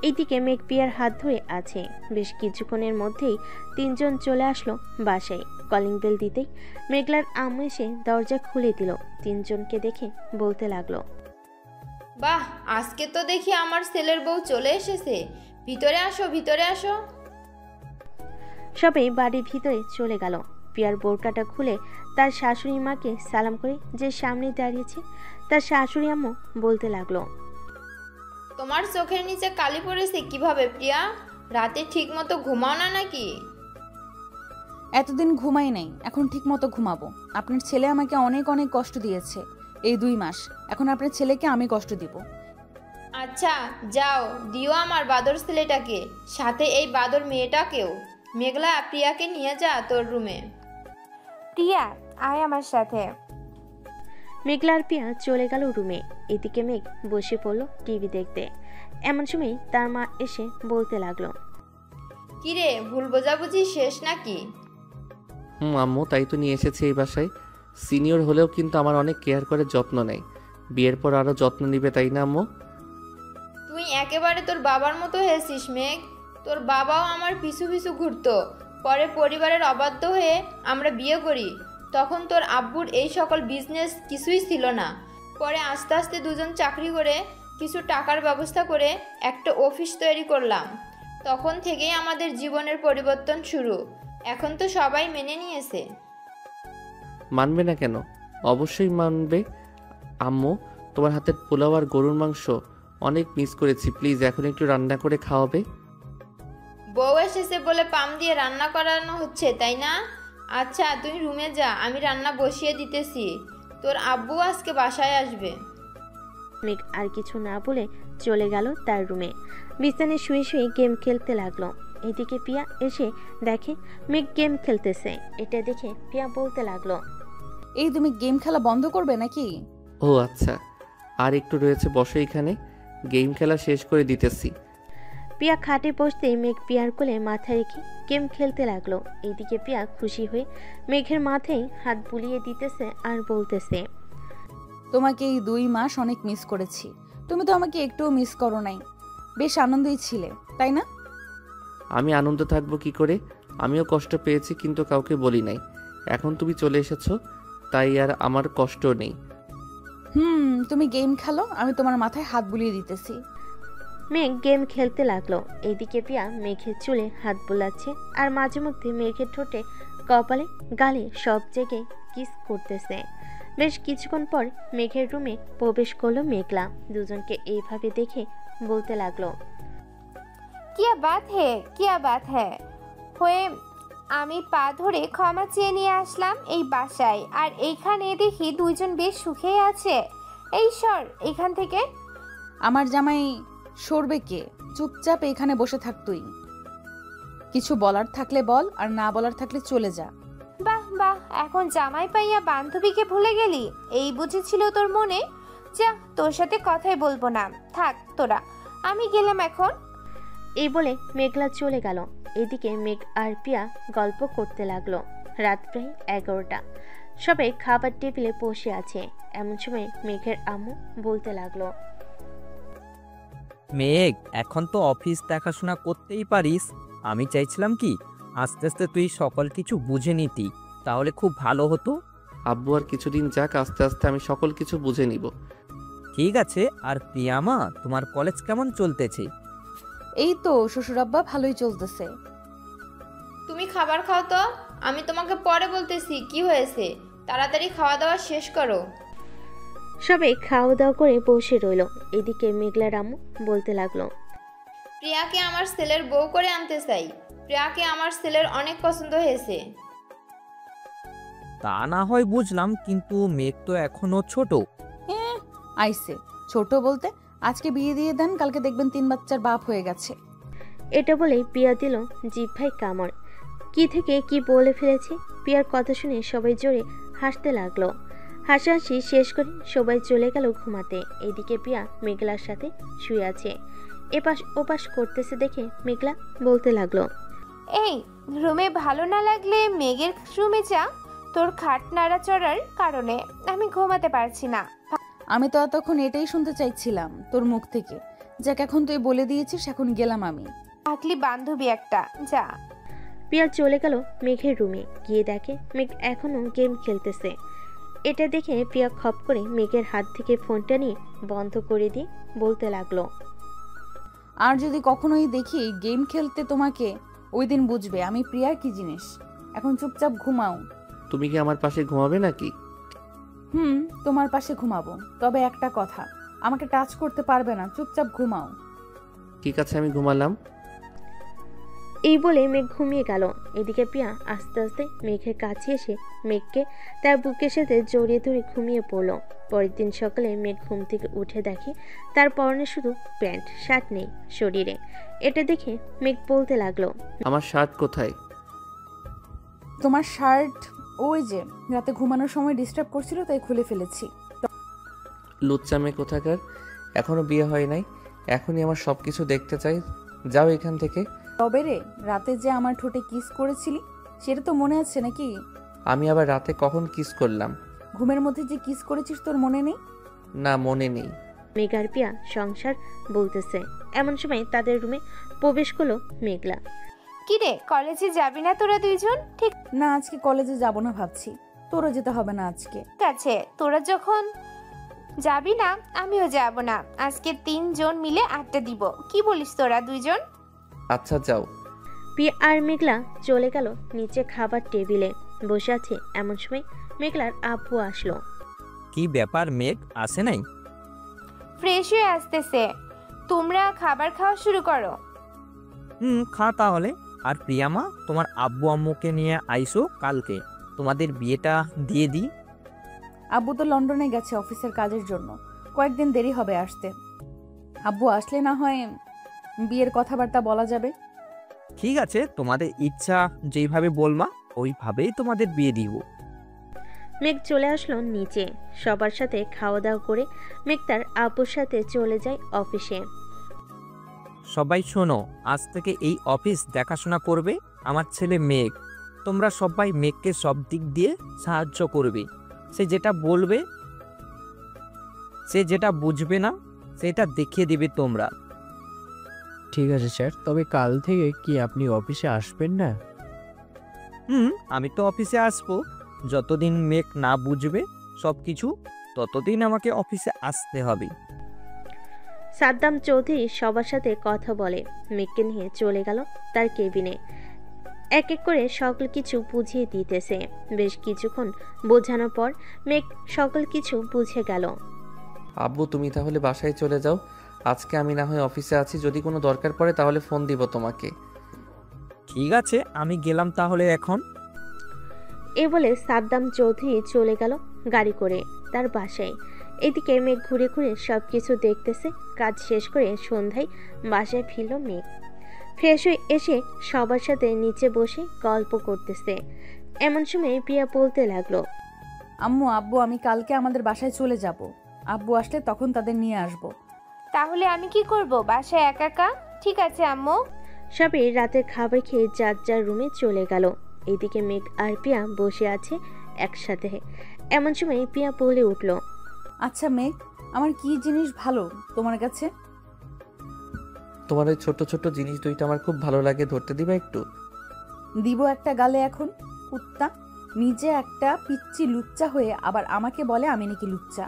এইদিকে মেঘ পিয়ার হাত ধরে আছে। বেশ কিছুক্ষণের মধ্যেই 3 জন চলে আসলো বাসায়। কলিং বেল দিতেই মেঘলার আম্মু এসে দরজা খুলে দিল। 3 জনকে দেখে বলতে লাগলো, বাহ, আজকে তো দেখি আমার ছেলের বউ চলে এসেছে। ভিতরে আসো, ভিতরে আসো। সবাই বাড়ির ভিতরে চলে গেল। পিয়ার বোরকাটা খুলে তার শাশুড়ি মাকে সালাম করে যে সামনে দাঁড়িয়েছে তার শাশুড়ি আম্মু বলতে লাগলো, তোমার চোখের নিচে কালি পড়েছে কিভাবে প্রিয়া? রাতে ঠিক মতো ঘুমাও না নাকি? এতদিন ঘুমাই নাই, এখন ঠিক মতো ঘুমাবো। আপনার ছেলে আমাকে অনেক অনেক কষ্ট দিয়েছে এই 2 মাস, এখন আপনার ছেলেকে আমি কষ্ট দিব। আচ্ছা যাও, দিও আমার বাদর ছেলেটাকে, সাথে এই বাদর মেয়েটাকেও। মেঘলা, প্রিয়াকে নিয়ে যা তোর রুমে। প্রিয়া, আয় আমার সাথে। মেঘলার পিয়া চলে গেল রুমে। এদিকে মেঘ বসে পড়লো টিভি দেখতে। এমন সময় তার মা এসে বলতে লাগলো, কিরে, ভুল বোঝাবুঝি শেষ নাকি? আম্মু, তাই তো নিয়ে এসেছি এই বাসায়। সিনিয়র হলেও কিন্তু আমার অনেক কেয়ার করে যত্ন নেয়। বিয়ের পর আরও যত্ন নিবে, তাই না আম্মু? তুই একেবারে তোর বাবার মতো হয়েছিস মেঘ। তোর বাবাও আমার পিছু পিছু ঘুরতো। পরে পরিবারের অবাধ্য হয়ে আমরা বিয়ে করি। তখন তোর আব্বুর এই সকল বিজনেস কিছুই ছিল না। পরে আস্তে আস্তে দুজন চাকরি করে কিছু টাকার ব্যবস্থা করে একটা অফিস তৈরি করলাম। তখন থেকেই আমাদের জীবনের পরিবর্তন শুরু। এখন তো সবাই মেনে নিয়েছে। মানবে না কেন? অবশ্যই মানবে আম্মু। তোমার হাতের পোলাও আর গরুর মাংস অনেক মিস করেছি। প্লিজ এখন একটু রান্না করে খাওয়াবে? বউ এসেছে বলে পাম দিয়ে রান্না করানো হচ্ছে, তাই না? আচ্ছা তুই রুমে যা, আমি রান্না বসিয়ে দিতেছি। তোর আব্বু আজকে বাসায় আসবে। মেঘ আর কিছু না বলে চলে গেল তার রুমে। বিছানায় শুয়ে শুয়ে গেম খেলতে লাগলো। এদিকে পিয়া এসে দেখে মেঘ গেম খেলতেছে। এটা দেখে পিয়া বলতে লাগলো, এই তুমি গেম খেলা বন্ধ করবে নাকি? ও আচ্ছা, আর একটু রয়েছে, বসো এখানে, গেম খেলা শেষ করে দিতেছি। পিয়া খাটে বসতেই মেঘ পিয়ার কোলে মাথা রেখে গেম খেলতে লাগলো। এদিকে পিয়া খুশি হয়ে মেঘের মাথায় হাত বুলিয়ে দিতেছে আর বলতেছে, তোমাকে এই 2 মাস অনেক মিস করেছি। তুমি তো আমাকে একটুও মিস করো নাই। বেশ আনন্দেই ছিলে, তাই না? আমি আনন্দ থাকবো কি করে? আমিও কষ্ট পেয়েছি, কিন্তু কাউকে বলি নাই। এখন তুমি চলে এসেছো, তাই আর আমার কষ্ট নেই। তুমি গেম খেলো, আমি তোমার মাথায় হাত বুলিয়ে দিতেছি। মেঘ গেম খেলতে লাগলো। এইদিকে পিয়া মেঘের চুলে হাত বোলাচ্ছে আর মাঝে মধ্যে মেঘের ঠোঁটে, কপালে, গালে সব জায়গায় কিস করতেছে। বেশ কিছুক্ষণ পর মেঘের রুমে প্রবেশ করলো মেঘলা। দুজনকে এইভাবে দেখে বলতে লাগলো, কিয়া বাত হ্যাঁ হয়ে আমি পা ধরে ক্ষমা চেয়ে নিয়ে আসলাম এই বাসায়, আর এইখানে দেখি দুইজন বেশ সুখেই আছে। এই সর এখান থেকে। আমার জামাই সরবে কে? চুপচাপ এখানে বসে থাক তুই। কিছু বলার থাকলে বল, আর না বলার থাকলে চলে যা। বাহ বাহ, এখন জামাই পাইয়া বান্ধবীকে ভুলে গেলি? এই বুঝেছিল তোর মনে? যা, তোর সাথে কথাই বলবো না, থাক তোরা, আমি গেলাম এখন। এই বলে মেঘলা চলে গেল। এদিকে মেঘ আর পিয়া গল্প করতে লাগলো। রাত প্রায় 11টা। সবাই খাবার টেবিলে বসে আছে। এমন সময় মেঘের আম্মু বলতে লাগলো, মেঘ, এখন তো অফিস দেখাশোনা করতেই পারিস। আমি চাইছিলাম কি আস্তে আস্তে তুই সকল কিছু বুঝে নিতি, তাহলে খুব ভালো হতো। আব্বু আর কিছুদিন যাক, আস্তে আস্তে আমি সকল কিছু বুঝে নিব। ঠিক আছে। আর প্রিয়ামা, তোমার কলেজ কেমন চলতেছে? এই তো শ্বশুরাব্বা, ভালোই চলতেছে। তুমি খাবার খাও তো, আমি তোমাকে পরে বলতেছি কি হয়েছে। তাড়াতাড়ি খাওয়া দাওয়া শেষ করো। সবাই খাওয়া দাওয়া করে বসে রইল। এদিকে মেঘলার আম্মু বলতে লাগলো, প্রিয়াকে আমার ছেলের বউ করে আনতে চাই। প্রিয়াকে আমার ছেলের অনেক পছন্দ হয়েছে। তা না হয় বুঝলাম, কিন্তু মেঘ তো এখনো ছোট। আইসে ছোট বলতে, আজকে বিয়ে দিয়ে দেন, কালকে দেখবেন 3 বাচ্চার বাপ হয়ে গেছে। এটা বলেই পিয়া দিল জিহ্বায় কামড়। কি থেকে কি বলে ফেলেছে। পিয়ার কথা শুনে সবাই জোরে হাসতে লাগলো। হাসাহাসি শেষ করে সবাই চলে গেল ঘুমাতে। এদিকে পিয়া মেঘলার সাথে শুয়ে আছে। এপাশ ওপাশ করতেছে দেখে মেঘলা বলতে লাগলো, এই রুমে ভালো না লাগলে মেঘের রুমে যা, তোর খাট নাড়াচড়ার কারণে আমি ঘুমাতে পারছি না। আমি তো এতক্ষণ এটাই শুনতে চাইছিলাম তোর মুখ থেকে। যাক, এখন তুই বলে দিয়েছিস, এখন গেলাম আমি। থাকলি বান্ধবী একটা, যা। পিয়া চলে গেল মেঘের রুমে। গিয়ে দেখে মেঘ এখনো গেম খেলতেছে। এটা দেখে পিয়া খপ করে মেঘের হাত থেকে ফোনটা নিয়ে বন্ধ করে দিয়ে বলতে লাগলো, আর যদি কখনোই দেখি গেম খেলতে তোমাকে, ওই দিন বুঝবে আমি প্রিয়ার কি জিনিস। এখন চুপচাপ ঘুমাও। তুমি কি আমার পাশে ঘুমাবে নাকি? তোমার পাশে ঘুমাবো, তবে একটা কথা, আমাকে টাচ করতে পারবে না। চুপচাপ ঘুমাও। ঠিক আছে, আমি ঘুমালাম। এই বলে মেঘ ঘুমিয়ে গেল। এদিকে পিয়া আস্তে আস্তে মেঘের কাছে এসে মেঘকে তার বুকের সাথে জড়িয়ে ধরে ঘুমিয়ে পড়লো। পরের দিন সকালে মেঘ ঘুম থেকে উঠে দেখে তার পরনে শুধু প্যান্ট, শার্ট নেই শরীরে। এটা দেখে মেঘ বলতে লাগলো, আমার শার্ট কোথায়? তোমার শার্ট ওই যে রাতে ঘুমানোর সময় ডিস্টার্ব করছিল, তাই খুলে ফেলেছি। লুচ্চা মেয়ে কোথাকার, এখনো বিয়ে হয় নাই, এখনই আমার সবকিছু দেখতে চাই। যাও এখান থেকে। তবে রে, রাতে যে আমার ঠোঁটে কিস করেছিলি, সেটা তো মনে আছে নাকি? আমি আবার রাতে কখন কিস করলাম? ঘুমের মধ্যে যে কিস করেছিস তোর মনে নেই? না, মনে নেই। মেঘ আর পিয়া সংসার বলতেছে। এমন সময় তাদের রুমে প্রবেশ করলো মেঘলা। কিরে, কলেজে যাবি না তোরা দুইজন? ঠিক না, আজকে কলেজে যাব না ভাবছি। তোরও যেতে হবে না আজকে। আছে, তোরা যখন যাবি না আমিও যাব না। আজকে 3 জন মিলে আড্ডা দিব। কি বলিস তোরা দুইজন? আচ্ছা যাও। পিয়া আর মেঘলা চলে গেল নিচে খাবার টেবিলে বসে আছে। এমন সময় মেঘলার আব্বু আসলো। কি ব্যাপার, মেঘ আসে নাই? ফ্রেশ হয়ে আসতেছে, তোমরা খাবার খাওয়া শুরু করো। খা তাহলে। আর প্রিয়ামা, তোমার আব্বু আম্মুকে নিয়ে আইসো কালকে, তোমাদের বিয়েটা দিয়ে দিই। আব্বু তো লন্ডনে গেছে অফিসের কাজের জন্য, কয়েকদিন দেরি হবে আসতে। আব্বু আসলে না হয় বিয়ের কথাবার্তা বলা যাবে। ঠিক আছে, তোমাদের ইচ্ছা যেইভাবে বলবা ওইভাবেই তোমাদের বিয়ে দিব। মেঘ চলে আসলো নিচে। সবার সাথে খাওয়া দাওয়া করে মেঘ তার আব্বুর সাথে চলে যায় অফিসে। সবাই শোনো, আজ থেকে এই অফিস দেখাশোনা করবে আমার ছেলে মেঘ। তোমরা সবাই মেঘকে সব দিক দিয়ে সাহায্য করবে। সে যেটা বলবে, সে যেটা বুঝবে না সেটা দেখিয়ে দিবে তোমরা। ঠিক আছে স্যার, তবে কাল থেকে কি আপনি অফিসে আসবেন না? আমি তো অফিসে আসবো, যতদিন মেঘ না বুঝবে সব কিছু ততদিন আমাকে অফিসে আসতে হবে। সাদ্দাম চৌধুরী সবার সাথে কথা বলে মেঘকে নিয়ে চলে গেল তার কেবিনে। এক এক করে সকল কিছু বুঝিয়ে দিতেছে। বেশ কিছুক্ষণ বোঝানোর পর মেঘ সকল কিছু বুঝে গেল। আব্বু, তুমি তাহলে বাসায় চলে যাও। আজকে আমি না হয় অফিসে আছি, যদি কোনো দরকার পড়ে তাহলে ফোন দিব তোমাকে। ঠিক আছে, আমি গেলাম তাহলে এখন। এ বলে সাদ্দাম চৌধুরী চলে গেল গাড়ি করে তার বাসায়। এদিকে মেঘ ঘুরে ঘুরে সব কিছু দেখতেছে। কাজ শেষ করে সন্ধ্যায় বাসায় ফিরল মেঘ। ফ্রেশ হয়ে এসে সবার সাথে নিচে বসে গল্প করতেছে। এমন সময় প্রিয়া বলতে লাগলো, আম্মু, আব্বু, আমি কালকে আমাদের বাসায় চলে যাব। আব্বু আসলে তখন তাদের নিয়ে আসব। তাহলে আমি কি করব বাসায় একা একা? ঠিক আছে আম্মু। সবাই রাতের খাবার খেয়ে যার যার রুমে চলে গেল। এদিকে মেঘ আর প্রিয়া বসে আছে একসাথে। এমন সময় প্রিয়া বলে উঠল, আচ্ছা মেঘ, আমার কি জিনিস ভালো তোমার কাছে? তোমার ওই ছোট ছোট জিনিস দুইটা আমার খুব ভালো লাগে, ধরতে দিবা একটু? দিব একটা গালে এখন। কুত্তা, নিজে একটা পিচ্চি লুচ্চা হয়ে আবার আমাকে বলে আমি নাকি লুচ্চা।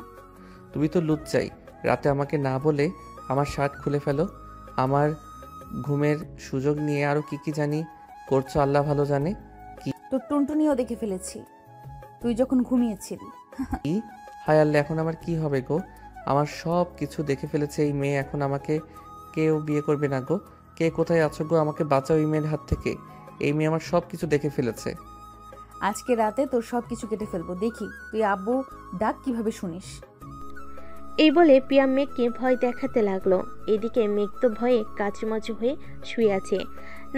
তুমি তো লুচ্চাই। রাতে আমাকে না বলে আমার শার্ট খুলে ফেলো। আমার ঘুমের সুযোগ নিয়ে আরো কি কি জানি করছো আল্লাহ ভালো জানে। তোর টুনটুনিও দেখে ফেলেছি তুই যখন ঘুমিয়েছিলি। কি? হায় আল্লাহ, এখন আমার কি হবে গো? আমার সব কিছু দেখে ফেলেছে এই মেয়ে। এখন আমাকে কেউ বিয়ে করবে না গো। কে কোথায় আছো গো? আমাকে বাঁচাও এই মেয়ের হাত থেকে। এই মেয়ে আমার সব কিছু দেখে ফেলেছে। আজকে রাতে তোর সব কিছু কেটে ফেলবো, দেখি তুই আব্বু ডাক কিভাবে শুনিস। এই বলে প্রিয়া মেঘকে ভয় দেখাতে লাগলো। এদিকে মেঘ তো ভয়ে কাচুমাচু হয়ে শুয়ে আছে।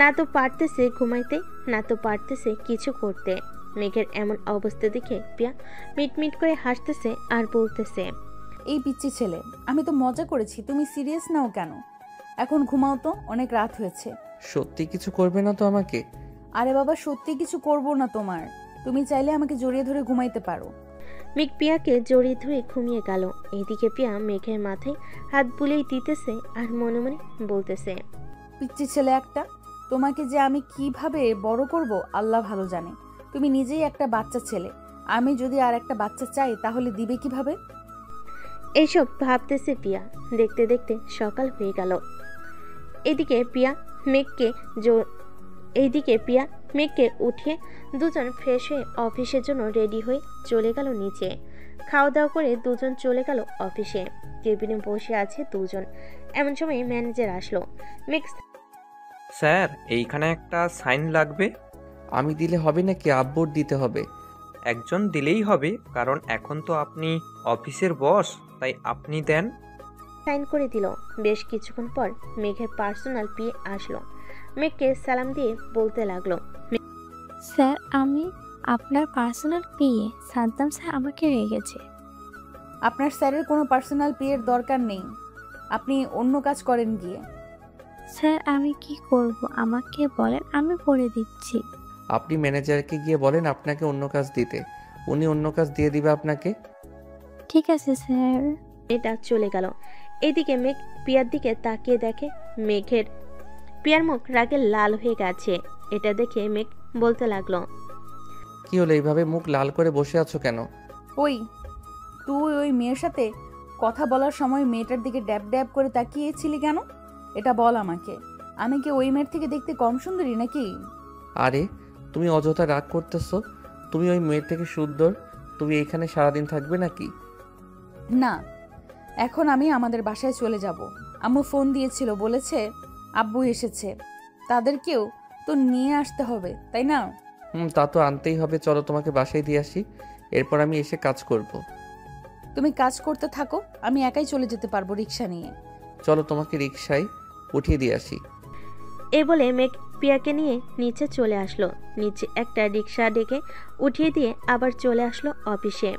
না তো পারতেছে ঘুমাইতে, না তো পারতেছে কিছু করতে। মেঘের এমন অবস্থা দেখে প্রিয়া মিটমিট করে হাসতেছে আর বলতেছে, এই পিচ্চি ছেলে, আমি তো মজা করেছি, তুমি সিরিয়াস নাও কেন? এখন ঘুমাও তো, অনেক রাত হয়েছে। সত্যি কিছু করবে না তো আমাকে? আরে বাবা, সত্যি কিছু করব না তোমার। তুমি চাইলে আমাকে জড়িয়ে ধরে ঘুমাইতে পারো। মেঘ পিয়াকে জড়িয়ে ধরে ঘুমিয়ে গেল। এদিকে পিয়া মেঘের মাথায় হাত বুলিয়ে দিতেছে আর মনে মনে বলতেছে, পিচ্চি ছেলে একটা, তোমাকে যে আমি কিভাবে বড় করব আল্লাহ ভালো জানে। তুমি নিজেই একটা বাচ্চা ছেলে, আমি যদি আর একটা বাচ্চা চাই তাহলে দিবে কিভাবে? এইসব ভাবতেছে পিয়া। দেখতে দেখতে সকাল হয়ে গেল। এদিকে পিয়া মেঘকে উঠিয়ে দুজন ফ্রেশ হয়ে অফিসের জন্য রেডি হয়ে চলে গেল নিচে। খাওয়া দাওয়া করে দুজন চলে গেল অফিসে। কেবিনে বসে আছে দুজন। এমন সময় ম্যানেজার আসলো। মেঘ, স্যার, এইখানে একটা সাইন লাগবে। আমি দিলে হবে নাকি আব্বুর দিতে হবে? একজন দিলেই হবে, কারণ এখন তো আপনি অফিসের বস, তাই আপনি দেন। সাইন করে দিল। বেশ কিছুক্ষণ পর মেঘের পার্সোনাল পিএ আসলো। মেঘকে সালাম দিয়ে বলতে লাগলো, স্যার, আমি আপনার পার্সোনাল পিএ। সাদ্দাম স্যার আমাকে রেখেছে। আপনার স্যারের কোনো পার্সোনাল পিএর দরকার নেই, আপনি অন্য কাজ করেন গিয়ে। স্যার, আমি কি করব আমাকে বলেন, আমি করে দিচ্ছি। আপনি ম্যানেজারকে গিয়ে বলেন আপনাকে অন্য কাজ দিতে, উনি অন্য কাজ দিয়ে দিবে আপনাকে। ঠিক আছে স্যার। এটা চলে গেল। এদিকে মেঘ পিয়ার দিকে তাকিয়ে দেখে পিয়ার মুখ রাগে লাল হয়ে গেছে। এটা দেখে মেঘ বলতে লাগলো, কি হলো, এইভাবে মুখ লাল করে বসে আছো কেন? ওই তুই ওই মেয়ের সাথে কথা বলার সময় মেয়েটার দিকে ড্যাব ড্যাব করে তাকিয়েছিলি কেন? এটা বল আমাকে। আমি কি ওই মেয়ের থেকে দেখতে কম সুন্দরী নাকি? আরে তুমি অযথা রাগ করতেছো। তুমি ওই মেয়ের থেকে সুন্দর। তুমি এইখানে সারাদিন থাকবে নাকি? না, এখন আমি আমাদের বাসায় চলে যাব। আম্মু ফোন দিয়েছিল, বলেছে আব্বু এসেছে, তাদেরকেও তো নিয়ে আসতে হবে, তাই না? তা তো আনতেই হবে। চলো তোমাকে বাসায় দিয়ে আসি, এরপর আমি এসে কাজ করব। তুমি কাজ করতে থাকো, আমি একাই চলে যেতে পারবো রিক্সা নিয়ে। চলো তোমাকে রিক্সায় উঠিয়ে দিয়ে আসি। এ বলে মেঘ পিয়াকে নিয়ে নিচে চলে আসলো। নিচে একটা রিক্সা ডেকে উঠিয়ে দিয়ে আবার চলে আসলো অফিসে।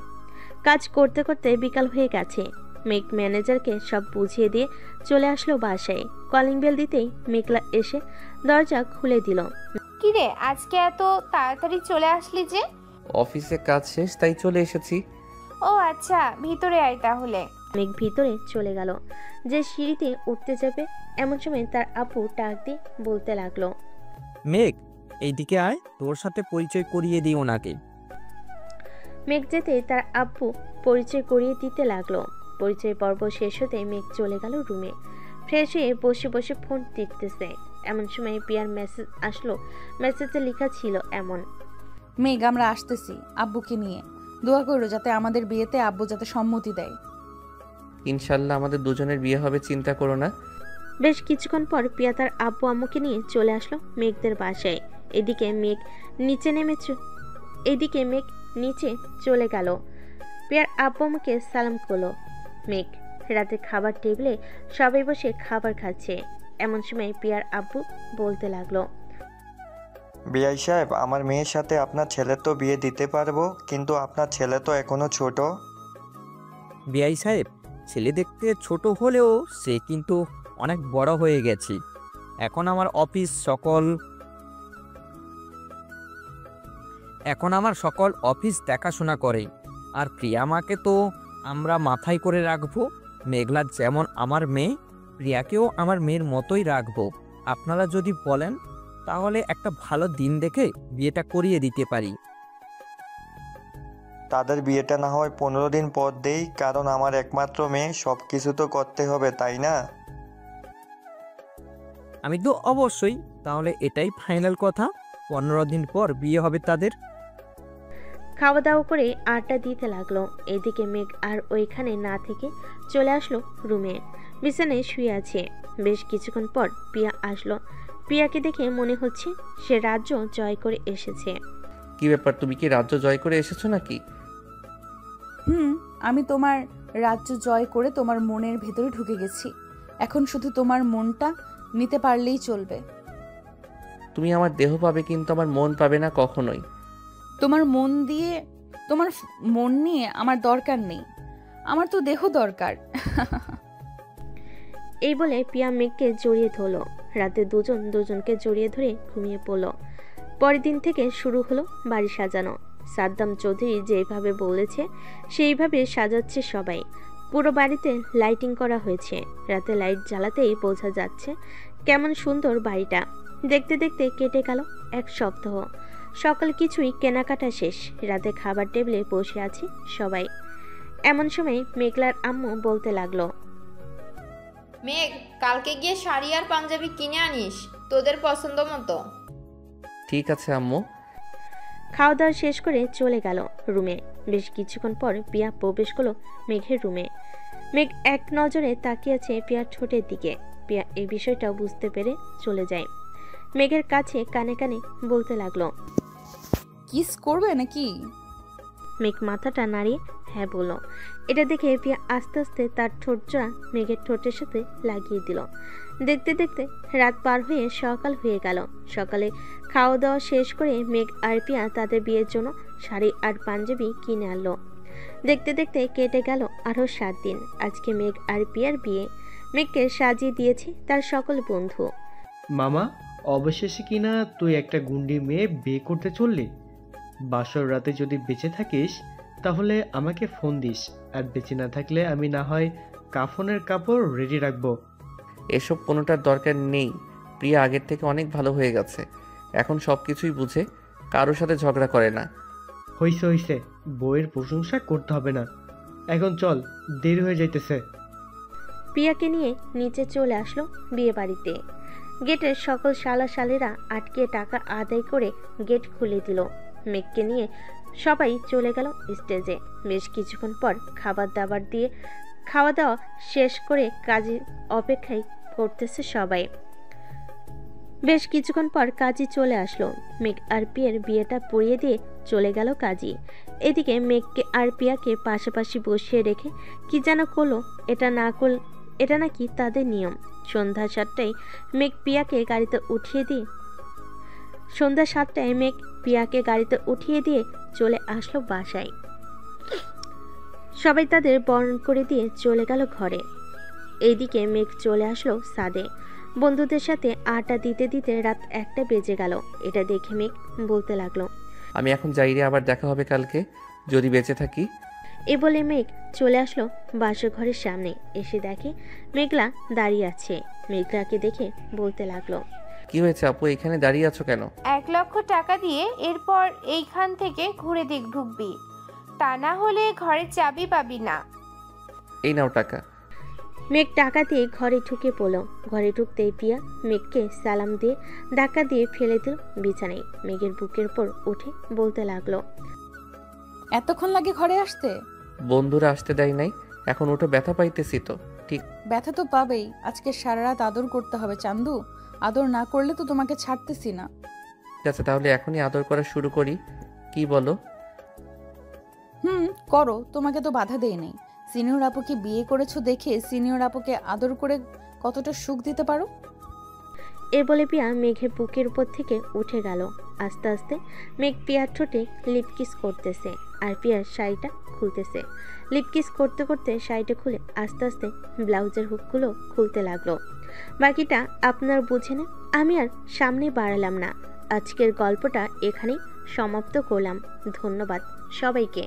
কাজ করতে করতে বিকাল হয়ে গেছে। মেঘ ম্যানেজারকে সব বুঝিয়ে দিয়ে চলে আসলো বাসায়। কলিং বেল দিতেই মেঘলা এসে দরজা খুলে দিল। কিরে, আজকে এত তাড়াতাড়ি চলে আসলি যে? অফিসে কাজ শেষ, তাই চলে এসেছি। ও আচ্ছা, ভিতরে আয় তাহলে। মেঘ ভিতরে চলে গেল। যে সিঁড়িতে উঠতে যাবে এমন সময় তার আপু ডাক দিয়ে বলতে লাগলো, মেঘ এইদিকে আয়, তোর সাথে পরিচয় করিয়ে দিই ওনাকে। মেঘ যেতে তার আব্বু পরিচয় করিয়ে দিতে লাগলো। পরিচয় পর্ব শেষ হতে মেঘ চলে গেল রুমে। ফ্রেশ হয়ে বসে বসে ফোন টিপতেছে। এমন সময় পিয়ার মেসেজ আসলো। মেসেজে লেখা ছিল এমন, মেঘ, আমরা আসতেছি আব্বুকে নিয়ে। দোয়া করো যাতে আমাদের বিয়েতে আব্বু যাতে সম্মতি দেয়। ইনশাল্লাহ আমাদের দুজনের বিয়ে হবে, চিন্তা করো না। বেশ কিছুক্ষণ পর পিয়া তার আব্বু আম্মুকে নিয়ে চলে আসলো মেঘদের বাসায়। এদিকে মেঘ নিচে চলে গেল। পিয়ার আব্বু আম্মুকে সালাম করলো। মেঘ রাতে খাবার টেবিলে সবাই বসে খাবার খাচ্ছে। এমন সময় পিয়ার আব্বু বলতে লাগলো, বিআই সাহেব, আমার মেয়ের সাথে আপনার ছেলের তো বিয়ে দিতে পারবো, কিন্তু আপনার ছেলে তো এখনো ছোট। বিআই সাহেব, ছেলে দেখতে ছোট হলেও সে কিন্তু অনেক বড় হয়ে গেছে। এখন আমার সকল অফিস দেখাশোনা করে। আর প্রিয়ামাকে তো আমরা মাথায় করে রাখবো। মেঘলা যেমন আমার মেয়ে, প্রিয়াকেও আমার মেয়ের মতোই রাখবো। আপনারা যদি বলেন তাহলে একটা ভালো দিন দেখে বিয়েটা করিয়ে দিতে পারি। তাদের বিয়েটা না হয় 15 দিন পর দেই, কারণ আমার একমাত্র মেয়ে, সব কিছু তো করতে হবে, তাই না? আমি তো অবশ্যই। তাহলে এটাই ফাইনাল কথা, 15 দিন পর বিয়ে হবে তাদের। খাওয়া দাওয়া করে আড্ডা দিতে লাগলো। এদিকে মেঘ আর ওইখানে না থেকে চলে আসলো রুমে। বিছানায় শুয়ে আছে। বেশ কিছুক্ষণ পর পিয়া আসলো। পিয়াকে দেখে মনে হচ্ছে সে রাজ্য জয় করে এসেছে। কি ব্যাপার, তুমি কি রাজ্য জয় করে এসেছো নাকি? আমি তোমার রাজ্য জয় করে তোমার মনের ভেতরে ঢুকে গেছি। এখন শুধু তোমার মনটা নিতে পারলেই চলবে। তুমি আমার দেহ পাবে, কিন্তু আমার মন পাবে না কখনোই। তোমার মন নিয়ে আমার দরকার নেই, আমার তো দেহ দরকার। এই বলে পিয়া মেঘকে জড়িয়ে ধরলো। রাতে দুজনকে জড়িয়ে ধরে ঘুমিয়ে পড়লো। পরের দিন থেকে শুরু হলো বাড়ি সাজানো। সাদ্দাম চৌধুরী যেভাবে বলেছে সেইভাবে সাজাচ্ছে সবাই। পুরো বাড়িতে লাইটিং করা হয়েছে। রাতে লাইট জ্বালাতেই বোঝা যাচ্ছে কেমন সুন্দর বাড়িটা। দেখতে দেখতে কেটে গেল এক সপ্তাহ। সকাল কিছুই কেনাকাটা শেষ। রাতে খাবার টেবিলে বসে আছে সবাই। এমন সময় মেঘলার আম্মু বলতে লাগলো, মেঘ, কালকে গিয়ে শাড়ি আর পাঞ্জাবি কিনে আনিস তোদের পছন্দ মতো। ঠিক আছে আম্মু। খাওয়া দাওয়া শেষ করে চলে গেল রুমে। বেশ কিছুক্ষণ পর পিয়া প্রবেশ করলো মেঘের রুমে। মেঘ এক নজরে তাকিয়ে আছে পিয়ার ঠোঁটের দিকে। পিয়া এই বিষয়টা বুঝতে পেরে চলে যায়। মেঘের কাছে কানে কানে বলতে লাগলো, কিস করবে নাকি? মেঘ মাথাটা নাড়িয়ে হ্যাঁ বলল। এটা দেখে পিয়া আস্তে আস্তে তার ঠোঁট জোড়া মেঘের ঠোঁটের সাথে লাগিয়ে দিল। দেখতে দেখতে রাত পার হয়ে সকাল হয়ে গেল। সকালে খাওয়া দাওয়া শেষ করে মেঘ আর পিয়া তাদের বিয়ের জন্য শাড়ি আর পাঞ্জাবি কিনে আনলো। দেখতে দেখতে কেটে গেল আরও 7 দিন। আজকে মেঘ আর পিয়ার বিয়ে। মেঘকে সাজিয়ে দিয়েছে তার সকল বন্ধু। মামা, অবশেষে কিনা তুই একটা গুন্ডি মেয়ে বিয়ে করতে চললি। বাসর রাতে যদি বেঁচে থাকিস তাহলে আমাকে ফোন দিস, আর বেঁচে না থাকলে আমি না হয় কাফনের কাপড় রেডি রাখবো। এসব কোনোটার দরকার নেই। প্রিয়া আগের থেকে অনেক ভালো হয়ে গেছে, এখন সব কিছুই বুঝে, কারোর সাথে ঝগড়া করে না। হইছে হইছে, বইয়ের প্রশংসা করতে হবে না, এখন চল, দেরি হয়ে যাইতেছে। প্রিয়াকে নিয়ে নিচে চলে আসলো বিয়ে বাড়িতে। গেটের সকল শালা শালিরা আটকে টাকা আদায় করে গেট খুলে দিল। মেঘকে নিয়ে সবাই চলে গেল স্টেজে। বেশ কিছুক্ষণ পর খাওয়া দাওয়া শেষ করে কাজী অপেক্ষায় করতেছে সবাই। বেশ কিছুক্ষণ পর কাজী চলে আসলো। মেঘ আর পিয়ার বিয়েটা পড়িয়ে দিয়ে চলে গেল কাজী। এদিকে মেঘকে আর পিয়াকে পাশাপাশি বসিয়ে রেখে কি যেন করলো। এটা নাকি তাদের নিয়ম। সন্ধ্যা 7টায় মেঘ পিয়াকে গাড়িতে উঠিয়ে দিয়ে চলে আসলো বাসায়। সবাই তাদের বরণ করে দিয়ে চলে গেল ঘরে। এইদিকে মেঘ চলে আসলো ছাদে। বন্ধুদের সাথে আড্ডা দিতে দিতে রাত 1টা বেজে গেল। এটা দেখে মেঘ বলতে লাগলো, আমি এখন যাই রে, আবার দেখা হবে কালকে যদি বেঁচে থাকি। এ বলে মেঘ চলে আসলো বাসর ঘরের সামনে। এসে দেখে মেঘলা দাঁড়িয়ে আছে। মেঘলাকে দেখে বলতে লাগলো, কি হয়েছে আপু, এখানে দাঁড়িয়ে আছো কেন? 1 লক্ষ টাকা দিয়ে এরপর এইখান থেকে ঘুরে ঢুকবি, তা না হলে ঘরের চাবি পাবি না। এই নাও টাকা। মেঘ টাকা দিয়ে ঘরে ঢুকে পড়লো। ঘরে ঢুকতেই প্রিয়া মেঘকে সালাম দিয়ে ধাক্কা দিয়ে ফেলে দিল বিছানায়। মেঘের বুকের উপর উঠে বলতে লাগলো, এতক্ষণ লাগে ঘরে আসতে? বন্ধুরা আসতে দেয় নাই, এখন ওটা ব্যথা পাইতেছি তো। ঠিক ব্যথা তো পাবেই। আজকে সারা রাত আদর করতে হবে চান্দু। আদর না করলে তো তোমাকে ছাড়তেছি না। আছে, তাহলে এখনই আদর করা শুরু করি, কি বলো? করো, তোমাকে তো বাধা দেই নাই। সিনিয়র আপুকে বিয়ে করেছো দেখে সিনিয়র আপুকে আদর করে কতটা সুখ দিতে পারো। এ বলে পিয়া মেঘের বুকের উপর থেকে উঠে গেল। আস্তে আস্তে মেঘ পিয়ার ঠোঁটে লিপকিস করতেছে আর পিয়ার শাড়িটা খুলতেছে। লিপকিস করতে করতে শাড়িটা খুলে আস্তে আস্তে ব্লাউজের হুকগুলো খুলতে লাগলো। বাকিটা আপনার বুঝে নেন, আমি আর সামনে বাড়ালাম না। আজকের গল্পটা এখানেই সমাপ্ত করলাম। ধন্যবাদ সবাইকে।